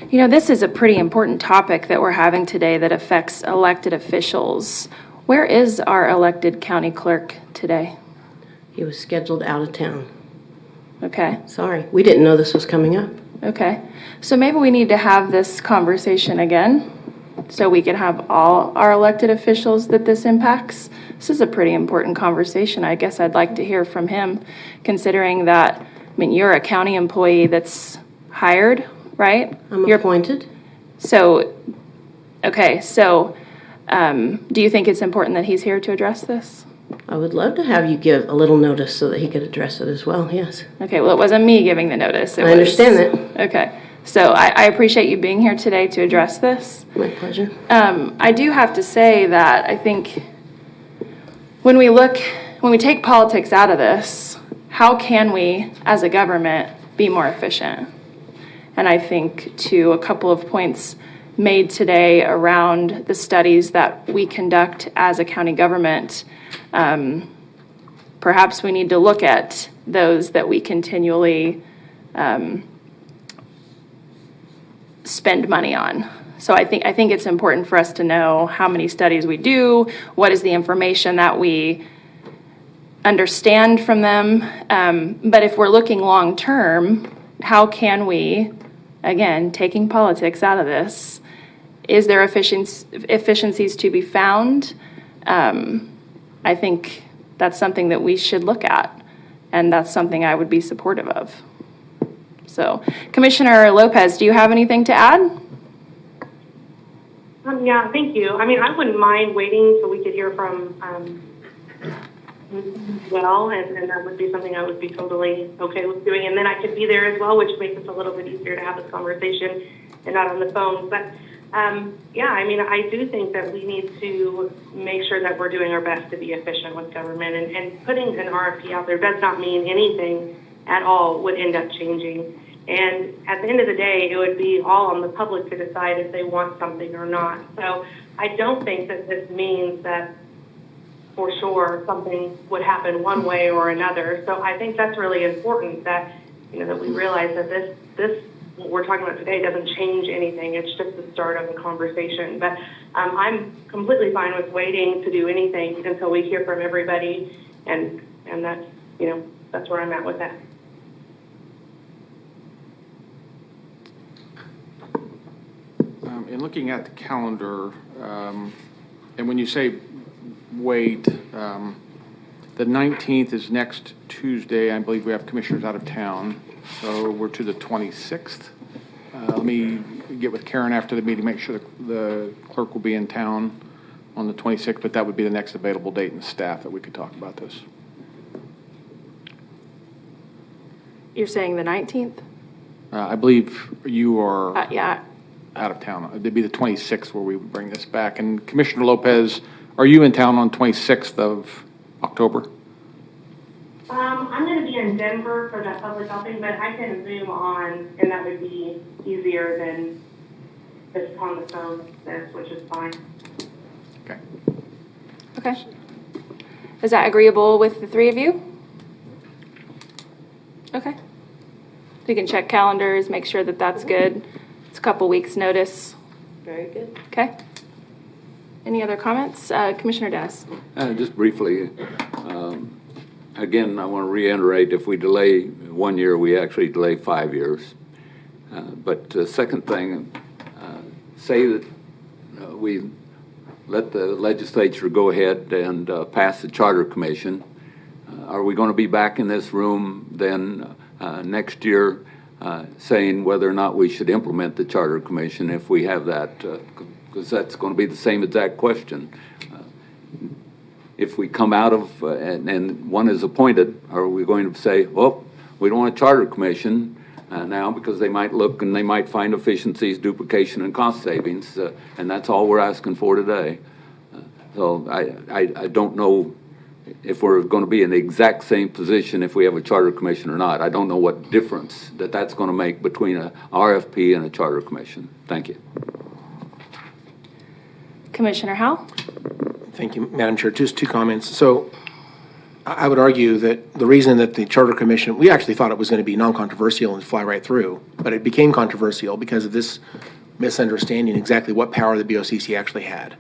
You know, this is a pretty important topic that we're having today that affects elected officials. Where is our elected county clerk today? He was scheduled out of town. Okay. Sorry, we didn't know this was coming up. Okay. So maybe we need to have this conversation again so we can have all our elected officials that this impacts. This is a pretty important conversation. I guess I'd like to hear from him, considering that, I mean, you're a county employee that's hired, right? You're appointed. So, okay, so do you think it's important that he's here to address this? I would love to have you give a little notice so that he could address it as well, yes. Okay, well, it wasn't me giving the notice. I understand that. Okay, so I appreciate you being here today to address this. My pleasure. I do have to say that I think when when we take politics out of this, how can we, as a government, be more efficient? And I think to a couple of points made today around the studies that we conduct as a county government, perhaps we need to look at those that we continually spend money on. So I think it's important for us to know how many studies we do, what is the information that we understand from them. But if we're looking long term, how can we, again, taking politics out of this, is there efficiencies to be found? I think that's something that we should look at, and that's something I would be supportive of. So, Commissioner Lopez, do you have anything to add? Yeah, thank you. I mean, I wouldn't mind waiting so we could hear from well, and that would be something I would be totally okay with doing. And then I could be there as well, which makes it a little bit easier to have this conversation and not on the phone. But yeah, I mean, I do think that we need to make sure that we're doing our best to be efficient with government, and putting an RFP out there does not mean anything at all would end up changing. And at the end of the day, it would be all on the public to decide if they want something or not. So I don't think that this means that for sure something would happen one way or another. So I think that's really important, that, you know, that we realize that this what we're talking about today doesn't change anything. It's just the start of a conversation. But I'm completely fine with waiting to do anything until we hear from everybody, and that's, you know, that's where I'm at with that. In looking at the calendar, and when you say wait, the 19th is next Tuesday. I believe we have commissioners out of town, so we're to the 26th. Let me get with Karen after the meeting, make sure the clerk will be in town on the 26th, but that would be the next available date in the staff that we could talk about this. You're saying the 19th? I believe you are Yeah. out of town. It'd be the 26th where we would bring this back. And Commissioner Lopez, are you in town on 26th of October? I'm going to be in Denver for that public health thing, but I can Zoom on, and that would be easier than just on the phone, which is fine. Okay. Okay. Is that agreeable with the three of you? Okay. So you can check calendars, make sure that that's good. It's a couple weeks' notice. Very good. Okay. Any other comments? Commissioner Dennis. Just briefly, again, I want to reiterate, if we delay 1 year, we actually delay 5 years. But the second thing, say that we let the legislature go ahead and pass the Charter Commission. Are we going to be back in this room then next year saying whether or not we should implement the Charter Commission if we have that? Because that's going to be the same exact question. If we come out of, and one is appointed, are we going to say, well, we don't want a Charter Commission now because they might look and they might find efficiencies, duplication, and cost savings, and that's all we're asking for today. So I don't know if we're going to be in the exact same position if we have a Charter Commission or not. I don't know what difference that's going to make between a RFP and a Charter Commission. Thank you. Commissioner Howell? Thank you, Madam Chair. Just two comments. So I would argue that the reason that the Charter Commission, we actually thought it was going to be non-controversial and fly right through, but it became controversial because of this misunderstanding exactly what power the BOCC actually had.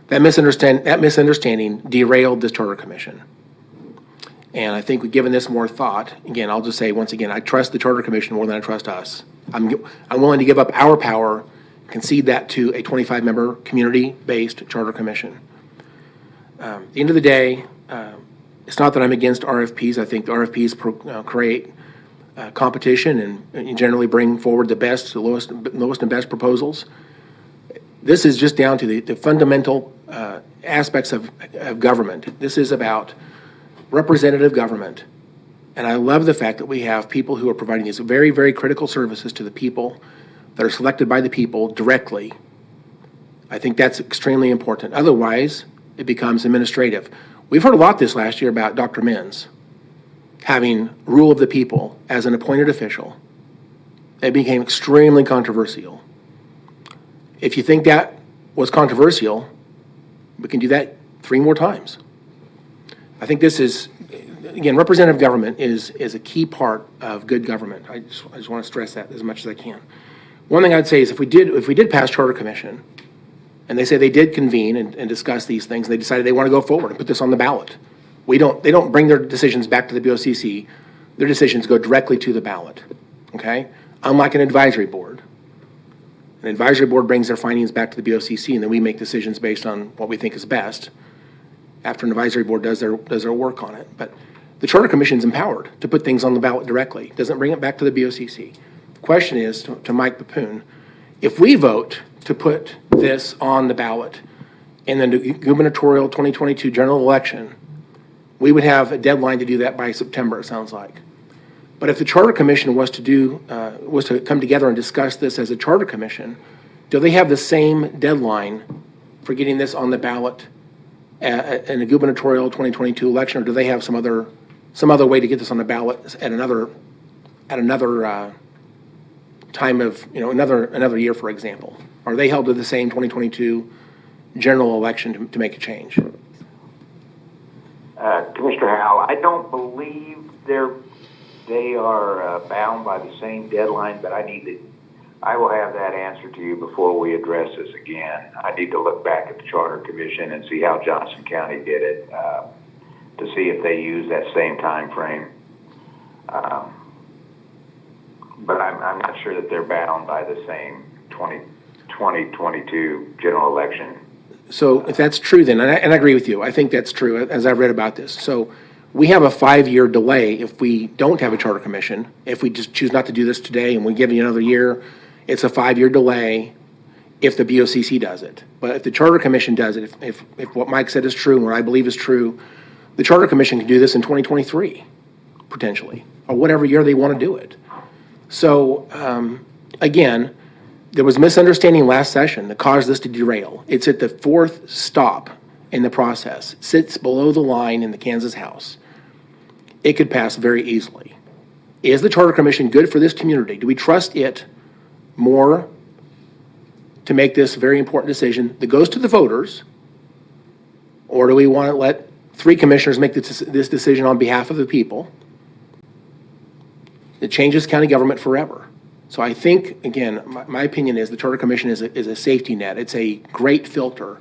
That misunderstanding derailed this Charter Commission. And I think we've given this more thought. Again, I'll just say once again, I trust the Charter Commission more than I trust us. I'm willing to give up our power, concede that to a 25-member community-based Charter Commission. At the end of the day, it's not that I'm against RFPs. I think the RFPs create competition and generally bring forward the best, the lowest and best proposals. This is just down to the fundamental aspects of government. This is about representative government. And I love the fact that we have people who are providing these very, very critical services to the people that are selected by the people directly. I think that's extremely important. Otherwise, it becomes administrative. We've heard a lot this last year about Dr. Minz having rule of the people as an appointed official. It became extremely controversial. If you think that was controversial, we can do that 3 more times. I think this is, again, representative government is a key part of good government. I just want to stress that as much as I can. One thing I'd say is if we did pass Charter Commission, and they say they did convene and discuss these things, and they decided they want to go forward and put this on the ballot. They don't bring their decisions back to the BOCC. Their decisions go directly to the ballot, okay? Unlike an advisory board. An advisory board brings their findings back to the BOCC, and then we make decisions based on what we think is best after an advisory board does their work on it. But the Charter Commission's empowered to put things on the ballot directly. Doesn't bring it back to the BOCC. The question is, to Mike Papoon, if we vote to put this on the ballot in the gubernatorial 2022 general election, we would have a deadline to do that by September, it sounds like. But if the Charter Commission was to come together and discuss this as a Charter Commission, do they have the same deadline for getting this on the ballot in a gubernatorial 2022 election, or do they have some other way to get this on the ballot at another time of, another year, for example? Are they held to the same 2022 general election to make a change? Commissioner Howell, I don't believe they are bound by the same deadline, but I will have that answer to you before we address this again. I need to look back at the Charter Commission and see how Johnson County did it to see if they use that same time frame. But I'm not sure that they're bound by the same 2022 general election. So if that's true, then, and I agree with you, I think that's true as I've read about this. So we have a 5-year delay if we don't have a Charter Commission. If we just choose not to do this today and we give you another year, it's a 5-year delay if the BOCC does it. But if the Charter Commission does it, if what Mike said is true and what I believe is true, the Charter Commission can do this in 2023, potentially, or whatever year they want to do it. So, again, there was misunderstanding last session that caused this to derail. It's at the 4th stop in the process. It sits below the line in the Kansas House. It could pass very easily. Is the Charter Commission good for this community? Do we trust it more to make this very important decision that goes to the voters? Or do we want to let 3 commissioners make this decision on behalf of the people? It changes county government forever. So I think, again, my opinion is the Charter Commission is a safety net. It's a great filter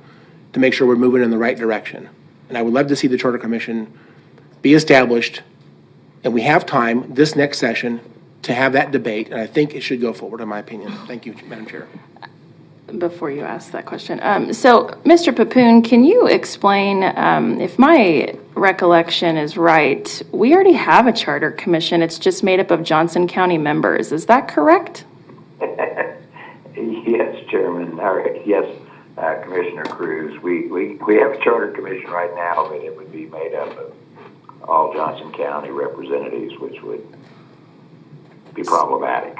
to make sure we're moving in the right direction. And I would love to see the Charter Commission be established, and we have time this next session to have that debate, and I think it should go forward, in my opinion. Thank you, Madam Chair. Before you ask that question, so Mr. Papoon, can you explain, if my recollection is right, we already have a Charter Commission. It's just made up of Johnson County members. Is that correct? Yes, Chairman. Yes, Commissioner Cruz. We have a Charter Commission right now, but it would be made up of all Johnson County representatives, which would be problematic.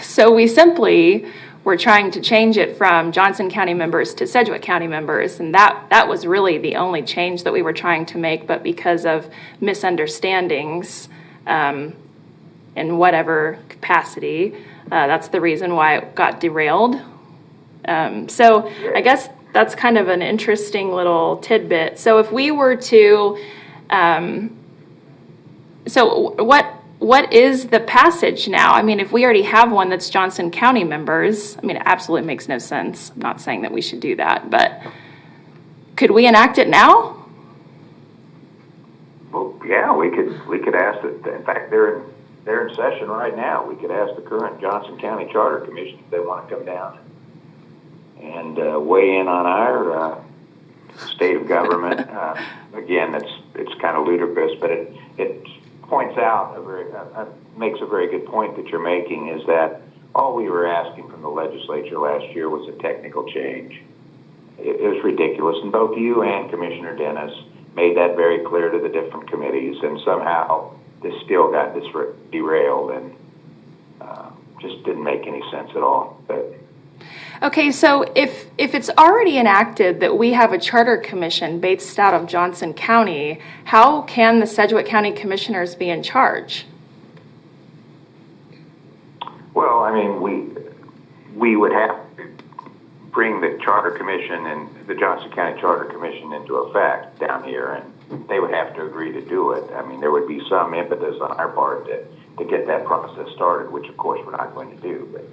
So we simply were trying to change it from Johnson County members to Sedgwick County members, and that was really the only change that we were trying to make, but because of misunderstandings in whatever capacity, that's the reason why it got derailed. So I guess that's kind of an interesting little tidbit. So if we were to, so what is the passage now? I mean, if we already have one that's Johnson County members, I mean, it absolutely makes no sense. I'm not saying that we should do that, but could we enact it now? Well, yeah, we could ask it. In fact, they're in session right now. We could ask the current Johnson County Charter Commission if they want to come down and weigh in on our state of government. Again, it's kind of ludicrous, but it points out makes a very good point that you're making, is that all we were asking from the legislature last year was a technical change. It was ridiculous, and both you and Commissioner Dennis made that very clear to the different committees, and somehow this still got derailed and just didn't make any sense at all. But Okay, so if it's already enacted that we have a charter commission based out of Johnson County, how can the Sedgwick County Commissioners be in charge? Well, I mean, we would have to bring the Charter Commission and the Johnson County Charter Commission into effect down here, and they would have to agree to do it. I mean, there would be some impetus on our part to get that process started, which of course we're not going to do, but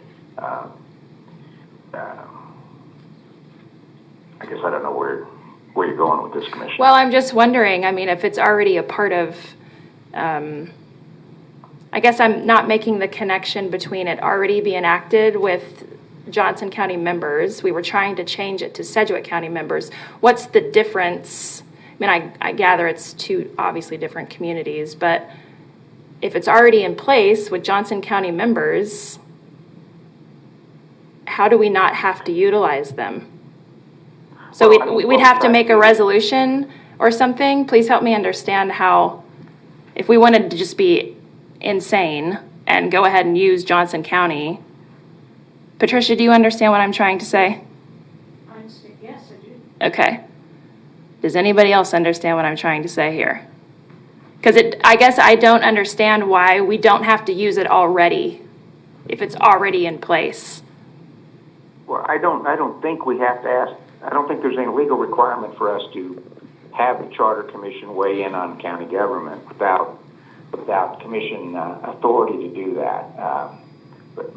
I guess I don't know where you're going with this commission. Well, I'm just wondering, I mean, if it's already a part of, I guess I'm not making the connection between it already being enacted with Johnson County members. We were trying to change it to Sedgwick County members. What's the difference? I mean, I gather it's two obviously different communities, but if it's already in place with Johnson County members, how do we not have to utilize them? So we'd have to make a resolution or something. Please help me understand how, if we wanted to just be insane and go ahead and use Johnson County. Patricia, do you understand what I'm trying to say? I understand. Yes, I do. Okay. Does anybody else understand what I'm trying to say here? Because I guess I don't understand why we don't have to use it already if it's already in place. Well, I don't think we have to ask. I don't think there's any legal requirement for us to have the Charter Commission weigh in on county government without commission authority to do that. But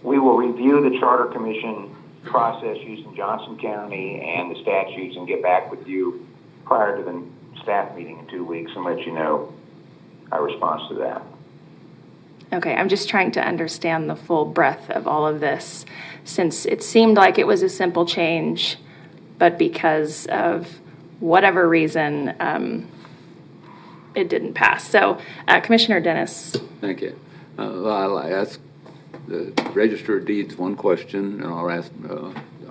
we will review the Charter Commission process using Johnson County and the statutes and get back with you prior to the staff meeting in 2 weeks and let you know our response to that. Okay, I'm just trying to understand the full breadth of all of this, since it seemed like it was a simple change, but because of whatever reason, it didn't pass. So, Commissioner Dennis. Thank you. I'll ask the Register of Deeds one question, and I'll ask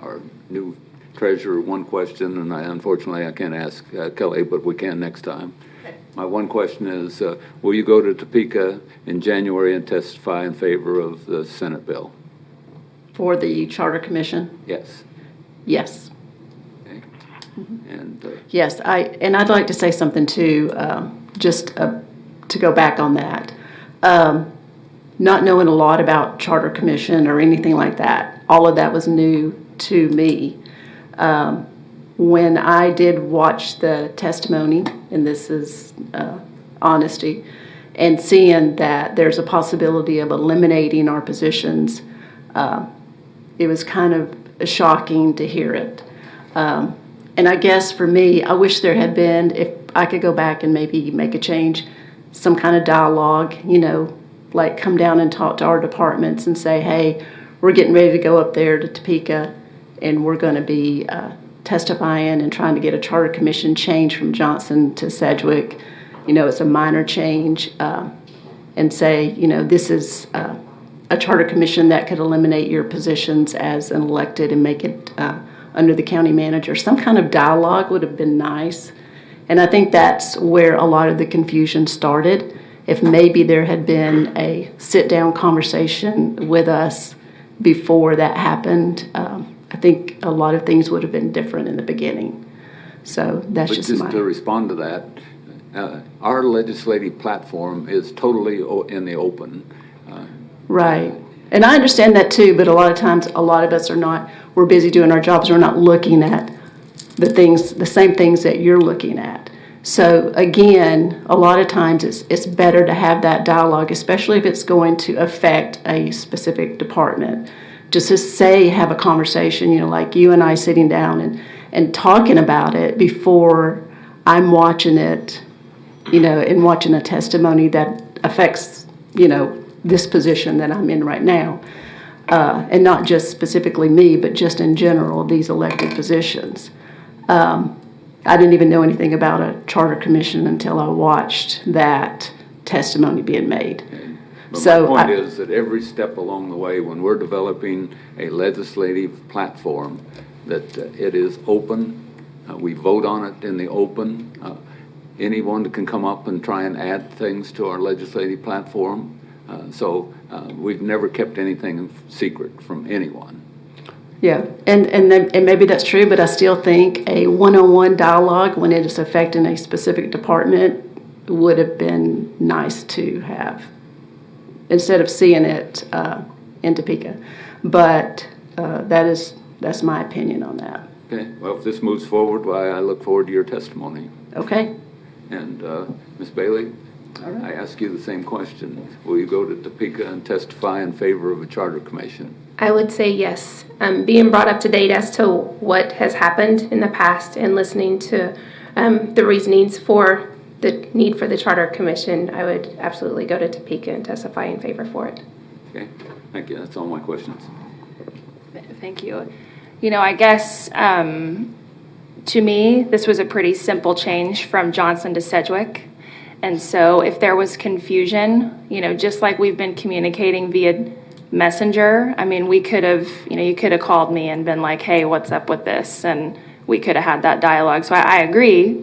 our new treasurer one question, and unfortunately I can't ask Kelly, but we can next time. Okay. My one question is, will you go to Topeka in January and testify in favor of the Senate bill? For the Charter Commission? Yes. Yes. Okay. And yes, I'd like to say something too, just to go back on that. Not knowing a lot about Charter Commission or anything like that, all of that was new to me. When I did watch the testimony, and this is honesty, and seeing that there's a possibility of eliminating our positions, it was kind of shocking to hear it. And I guess for me, I wish there had been, if I could go back and maybe make a change, some kind of dialogue, like come down and talk to our departments and say, hey, we're getting ready to go up there to Topeka and we're going to be testifying and trying to get a Charter Commission change from Johnson to Sedgwick. It's a minor change, and say, this is a Charter Commission that could eliminate your positions as an elected and make it under the county manager. Some kind of dialogue would have been nice. And I think that's where a lot of the confusion started. If maybe there had been a sit-down conversation with us before that happened, I think a lot of things would have been different in the beginning. So that's but just to respond to that, our legislative platform is totally in the open. Right. And I understand that too, but a lot of times, a lot of us are not, we're busy doing our jobs, we're not looking at the same things that you're looking at. So again, a lot of times it's better to have that dialogue, especially if it's going to affect a specific department. Just to say, have a conversation, like you and I sitting down and talking about it before I'm watching it, and watching a testimony that affects, this position that I'm in right now. And not just specifically me, but just in general, these elected positions. I didn't even know anything about a Charter Commission until I watched that testimony being made. But so my point is that every step along the way, when we're developing a legislative platform, that it is open. We vote on it in the open. Anyone can come up and try and add things to our legislative platform. So we've never kept anything secret from anyone. Yeah, and maybe that's true, but I still think a one-on-one dialogue when it is affecting a specific department would have been nice to have, instead of seeing it in Topeka. But that's my opinion on that. Okay, well, if this moves forward, why, I look forward to your testimony. Okay. And Ms. Bailey, All right. I ask you the same question. Will you go to Topeka and testify in favor of a charter commission? I would say yes. Being brought up to date as to what has happened in the past and listening to the reasonings for the need for the Charter Commission, I would absolutely go to Topeka and testify in favor for it. Okay, thank you. That's all my questions. Thank you. You know, I guess to me, this was a pretty simple change from Johnson to Sedgwick. And so if there was confusion, you know, just like we've been communicating via Messenger, I mean, we could have, you know, you could have called me and been like, hey, what's up with this? And we could have had that dialogue. So I agree.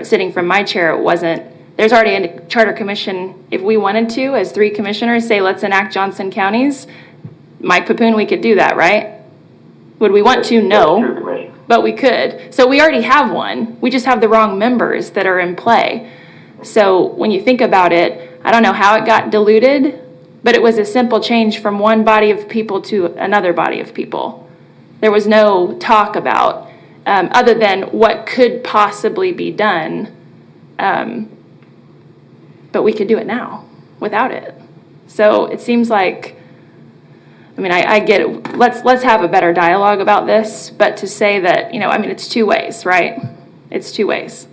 Sitting from my chair, it wasn't, there's already a charter commission. If we wanted to, as 3 commissioners, say, let's enact Johnson counties, Mike Papoon, we could do that, right? Would we want to? No. But we could. So we already have one. We just have the wrong members that are in play. So when you think about it, I don't know how it got diluted, but it was a simple change from one body of people to another body of people. There was no talk about, other than what could possibly be done, but we could do it now without it. So it seems like, I mean, I get it. Let's have a better dialogue about this, but to say that, you know, I mean, it's 2 ways, right? It's 2 ways.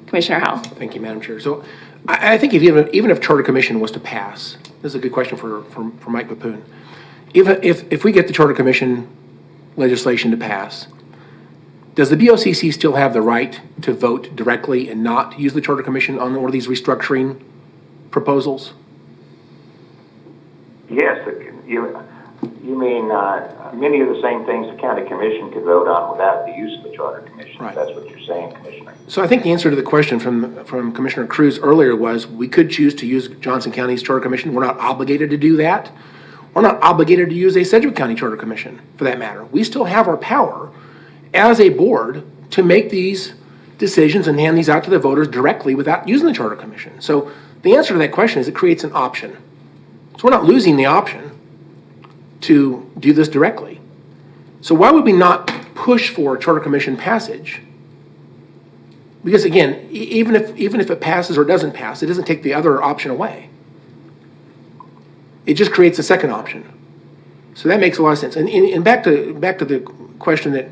Commissioner Howell. Thank you, Madam Chair. So I think even if Charter Commission was to pass, this is a good question for Mike Papoon. If we get the Charter Commission legislation to pass, does the BOCC still have the right to vote directly and not use the Charter Commission on one of these restructuring proposals? Yes, you mean many of the same things the county commission could vote on without the use of the charter commission. Right. That's what you're saying, Commissioner. So I think the answer to the question from Commissioner Cruz earlier was we could choose to use Johnson County's Charter Commission. We're not obligated to do that. We're not obligated to use a Sedgwick County Charter Commission, for that matter. We still have our power as a board to make these decisions and hand these out to the voters directly without using the Charter Commission. So the answer to that question is it creates an option. So we're not losing the option to do this directly. So why would we not push for Charter Commission passage? Because again, even if it passes or doesn't pass, it doesn't take the other option away. It just creates a second option. So that makes a lot of sense. And back to the question that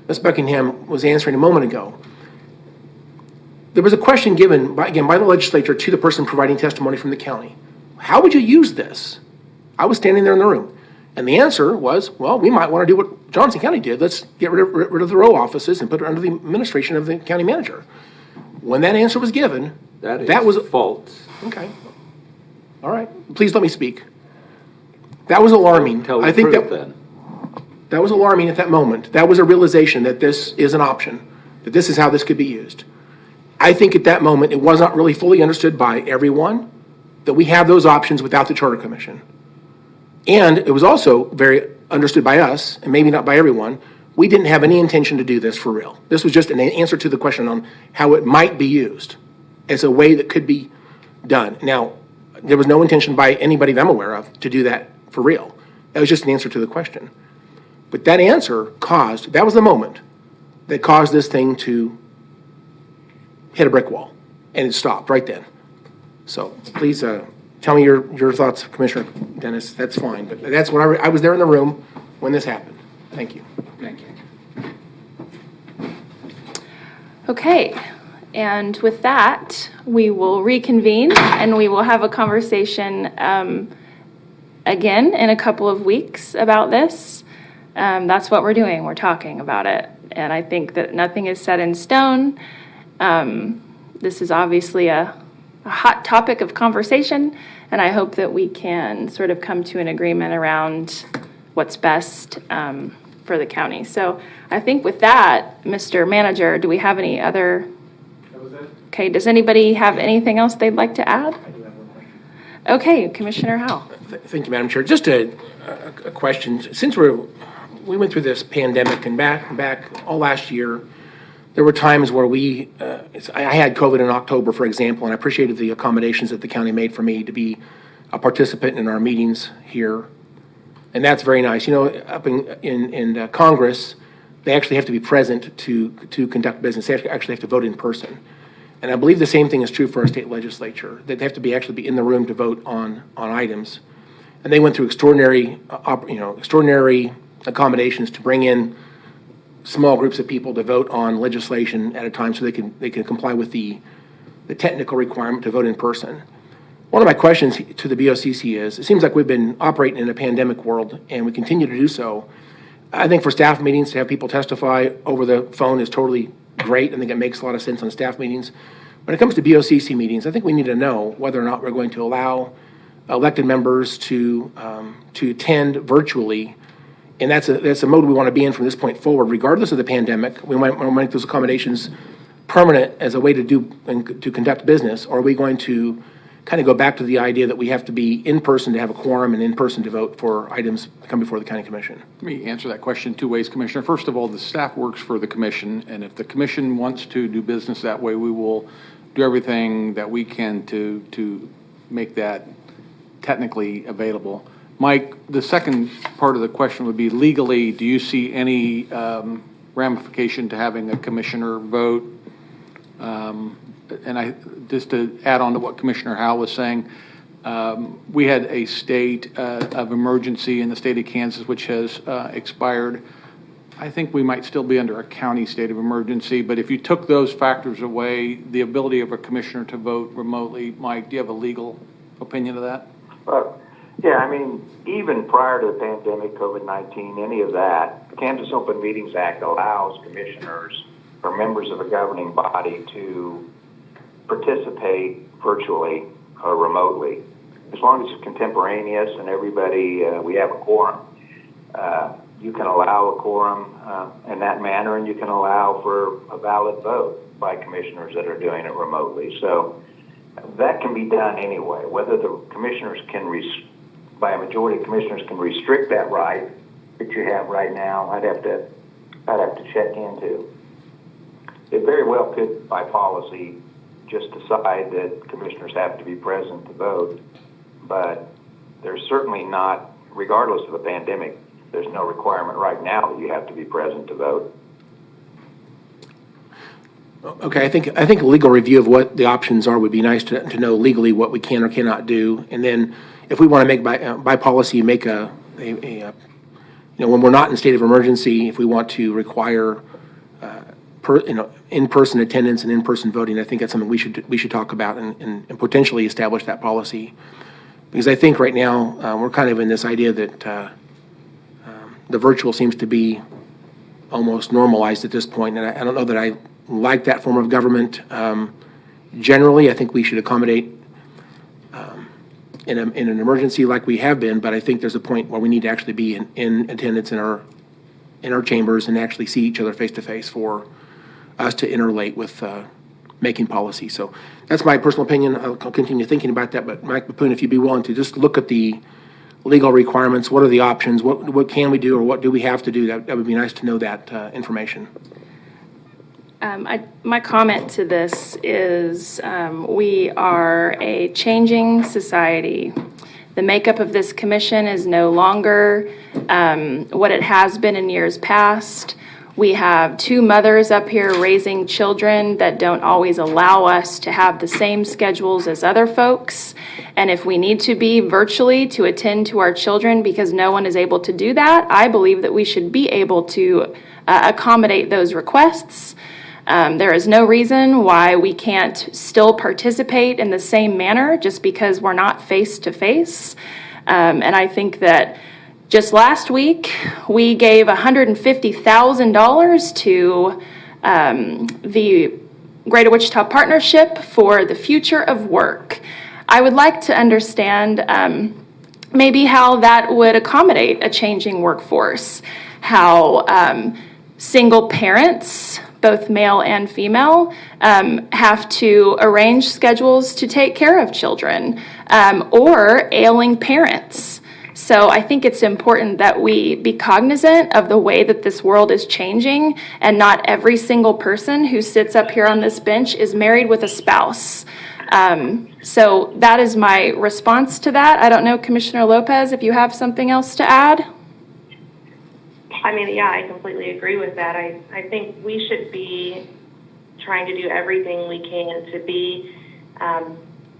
Ms. Buckingham was answering a moment ago. There was a question given by the legislature to the person providing testimony from the county. How would you use this? I was standing there in the room. And the answer was, well, we might want to do what Johnson County did. Let's get rid of the row offices and put it under the administration of the county manager. When that answer was given, that was false. Okay. All right. Please let me speak. That was alarming. I think that was alarming at that moment. That was a realization that this is an option, that this is how this could be used. I think at that moment it was not really fully understood by everyone that we have those options without the Charter Commission. And it was also very understood by us, and maybe not by everyone, we didn't have any intention to do this for real. This was just an answer to the question on how it might be used as a way that could be done. Now, there was no intention by anybody that I'm aware of to do that for real. That was just an answer to the question. But that answer that was the moment that caused this thing to hit a brick wall. And it stopped right then. So please tell me your thoughts, Commissioner Dennis. That's fine. But that's when I was there in the room when this happened. Thank you. Thank you. Okay. And with that, we will reconvene and we will have a conversation again in a couple of weeks about this. That's what we're doing. We're talking about it. And I think that nothing is set in stone. This is obviously a hot topic of conversation, and I hope that we can sort of come to an agreement around what's best for the county. So I think with that, Mr. Manager, do we have any other? That was it. Okay, does anybody have anything else they'd like to add? I do have one question. Okay, Commissioner Howell. Thank you, Madam Chair. Just a question. Since we went through this pandemic and back all last year, there were times where I had COVID in October, for example, and I appreciated the accommodations that the county made for me to be a participant in our meetings here. And that's very nice. You know, up in Congress, they actually have to be present to conduct business. They actually have to vote in person. And I believe the same thing is true for our state legislature, that they have to actually be in the room to vote on items. And they went through extraordinary accommodations to bring in small groups of people to vote on legislation at a time so they can comply with the technical requirement to vote in person. One of my questions to the BOCC is, it seems like we've been operating in a pandemic world and we continue to do so. I think for staff meetings to have people testify over the phone is totally great. I think it makes a lot of sense on staff meetings. When it comes to BOCC meetings, I think we need to know whether or not we're going to allow elected members to attend virtually. And that's a mode we want to be in from this point forward, regardless of the pandemic. We might make those accommodations permanent as a way to conduct business, or are we going to kind of go back to the idea that we have to be in person to have a quorum and in person to vote for items that come before the county commission? Let me answer that question two ways, Commissioner. First of all, the staff works for the commission, and if the commission wants to do business that way, we will do everything that we can to make that technically available. Mike, the second part of the question would be, legally, do you see any ramification to having a commissioner vote? And just to add on to what Commissioner Howell was saying, we had a state of emergency in the state of Kansas, which has expired. I think we might still be under a county state of emergency, but if you took those factors away, the ability of a commissioner to vote remotely, Mike, do you have a legal opinion of that? Yeah, I mean, even prior to the pandemic, COVID-19, any of that, the Kansas Open Meetings Act allows commissioners or members of a governing body to participate virtually or remotely, as long as it's contemporaneous and everybody, we have a quorum. You can allow a quorum in that manner, and you can allow for a valid vote by commissioners that are doing it remotely. So that can be done anyway. Whether the commissioners by a majority of commissioners can restrict that right that you have right now, I'd have to check into. It very well could, by policy, just decide that commissioners have to be present to vote, but there's certainly not, regardless of the pandemic, there's no requirement right now that you have to be present to vote. Okay, I think a legal review of what the options are would be nice to know legally what we can or cannot do, and then if we want to make by policy make a when we're not in a state of emergency, if we want to require in-person attendance and in-person voting, I think that's something we should talk about and potentially establish that policy, because I think right now we're kind of in this idea that the virtual seems to be almost normalized at this point, and I don't know that I like that form of government. Generally, I think we should accommodate in an emergency like we have been, but I think there's a point where we need to actually be in attendance in our chambers and actually see each other face to face for us to interrelate with making policy. So that's my personal opinion. I'll continue thinking about that, but Mike Bapoon, if you'd be willing to just look at the legal requirements, what are the options, what can we do or what do we have to do, that would be nice to know that information. My comment to this is we are a changing society. The makeup of this commission is no longer what it has been in years past. We have two mothers up here raising children that don't always allow us to have the same schedules as other folks. And if we need to be virtually to attend to our children because no one is able to do that, I believe that we should be able to accommodate those requests. There is no reason why we can't still participate in the same manner just because we're not face to face. And I think that just last week, we gave $150,000 to the Greater Wichita Partnership for the Future of Work. I would like to understand maybe how that would accommodate a changing workforce, how single parents, both male and female, have to arrange schedules to take care of children, or ailing parents. So I think it's important that we be cognizant of the way that this world is changing, and not every single person who sits up here on this bench is married with a spouse. So that is my response to that. I don't know, Commissioner Lopez, if you have something else to add? I mean, yeah, I completely agree with that. I think we should be trying to do everything we can to be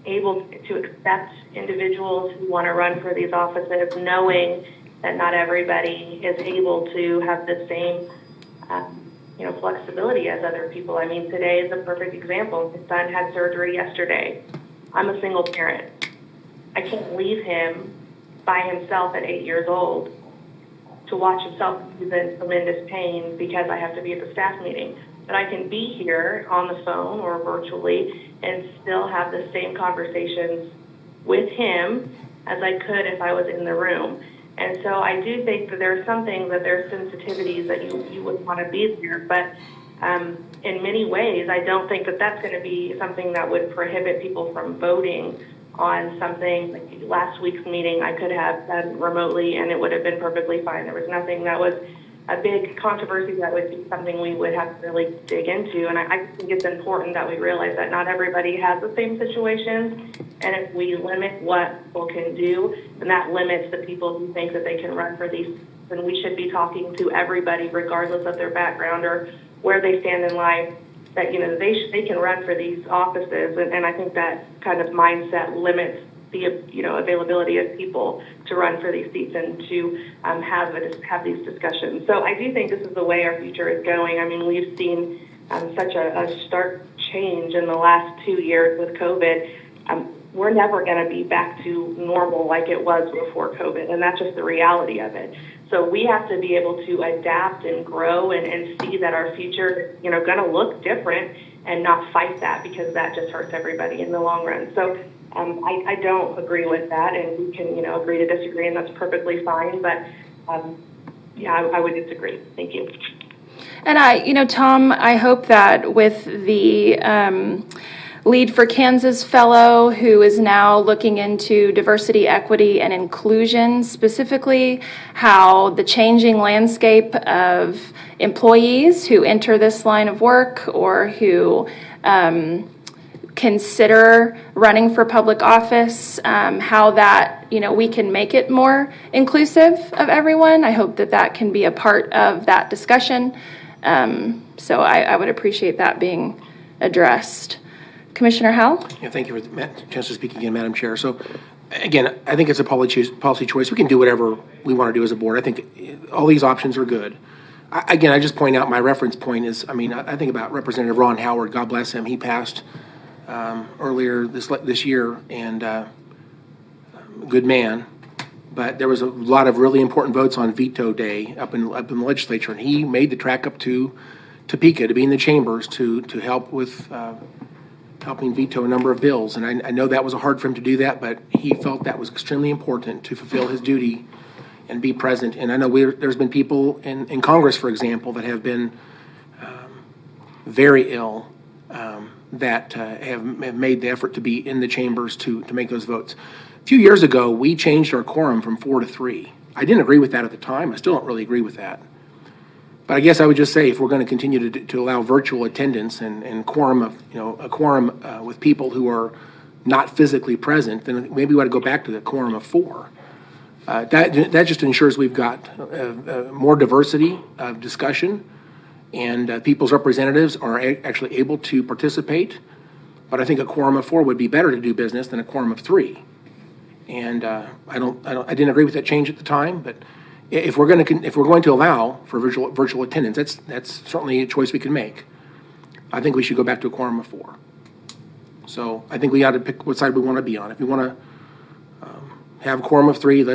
able to accept individuals who want to run for these offices, knowing that not everybody is able to have the same flexibility as other people. I mean, today is a perfect example. My son had surgery yesterday. I'm a single parent. I can't leave him by himself at 8 years old to watch himself. He's in tremendous pain because I have to be at the staff meeting. But I can be here on the phone or virtually and still have the same conversations with him as I could if I was in the room. And so I do think that there are some things that there are sensitivities that you wouldn't want to be there. But in many ways, I don't think that that's going to be something that would prohibit people from voting on something. Like last week's meeting, I could have done remotely and it would have been perfectly fine. There was nothing that was a big controversy that would be something we would have to really dig into. And I think it's important that we realize that not everybody has the same situations. And if we limit what people can do, then that limits the people who think that they can run for these. And we should be talking to everybody, regardless of their background or where they stand in life, that they can run for these offices. And I think that kind of mindset limits the availability of people to run for these seats and to have these discussions. So I do think this is the way our future is going. I mean, we've seen such a stark change in the last 2 years with COVID. We're never going to be back to normal like it was before COVID, and that's just the reality of it. So we have to be able to adapt and grow and see that our future is going to look different and not fight that, because that just hurts everybody in the long run. So I don't agree with that, and we can agree to disagree, and that's perfectly fine. But I would disagree. Thank you. And Tom, I hope that with the Lead for Kansas fellow who is now looking into diversity, equity, and inclusion, specifically how the changing landscape of employees who enter this line of work or who consider running for public office, how that, we can make it more inclusive of everyone. I hope that can be a part of that discussion. So I would appreciate that being addressed. Commissioner Howell? Yeah, thank you for the chance to speak again, Madam Chair. So, again, I think it's a policy choice. We can do whatever we want to do as a board. I think all these options are good. I just point out my reference point is, I think about Representative Ron Howard, God bless him. He passed earlier this year, and good man. But there was a lot of really important votes on veto day up in the legislature, and he made the track up to Topeka to be in the chambers to help with helping veto a number of bills. And I know that was hard for him to do that, but he felt that was extremely important to fulfill his duty and be present. And I know there's been people in Congress, for example, that have been very ill, that have made the effort to be in the chambers to make those votes. A few years ago, we changed our quorum from 4 to 3. I didn't agree with that at the time. I still don't really agree with that. But I guess I would just say, if we're going to continue to allow virtual attendance and quorum of a quorum with people who are not physically present, then maybe we ought to go back to the quorum of 4. That just ensures we've got more diversity of discussion, and people's representatives are actually able to participate. But I think a quorum of 4 would be better to do business than a quorum of 3. And I didn't agree with that change at the time, but if we're going to allow for virtual attendance, that's certainly a choice we can make. I think we should go back to a quorum of 4. So I think we ought to pick what side we want to be on. If we want to have a quorum of 3,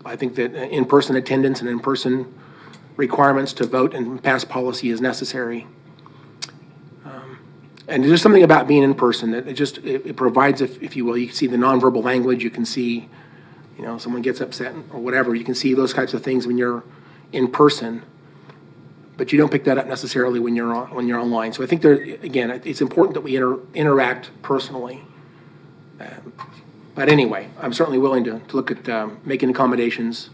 I think that in-person attendance and in-person requirements to vote and pass policy is necessary. And there's something about being in person that it provides, if you will, you can see the nonverbal language, you can see, someone gets upset or whatever, you can see those types of things when you're in person. but you don't pick that up necessarily when you're online. So I think again, it's important that we interact personally. But anyway, I'm certainly willing to look at making accommodations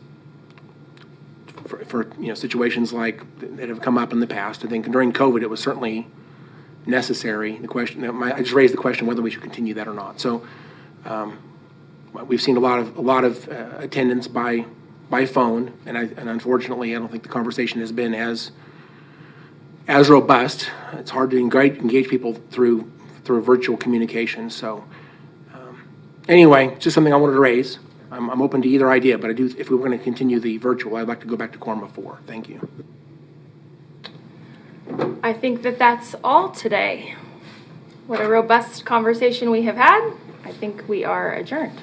for situations like that have come up in the past. I think during COVID, it was certainly necessary. I just raised the question whether we should continue that or not. So we've seen a lot of attendance by phone, and unfortunately, I don't think the conversation has been as robust. It's hard to engage people through virtual communication. So anyway, just something I wanted to raise. I'm open to either idea, but if we were going to continue the virtual, I'd like to go back to Quorum of 4. Thank you. I think that's all today. What a robust conversation we have had. I think we are adjourned.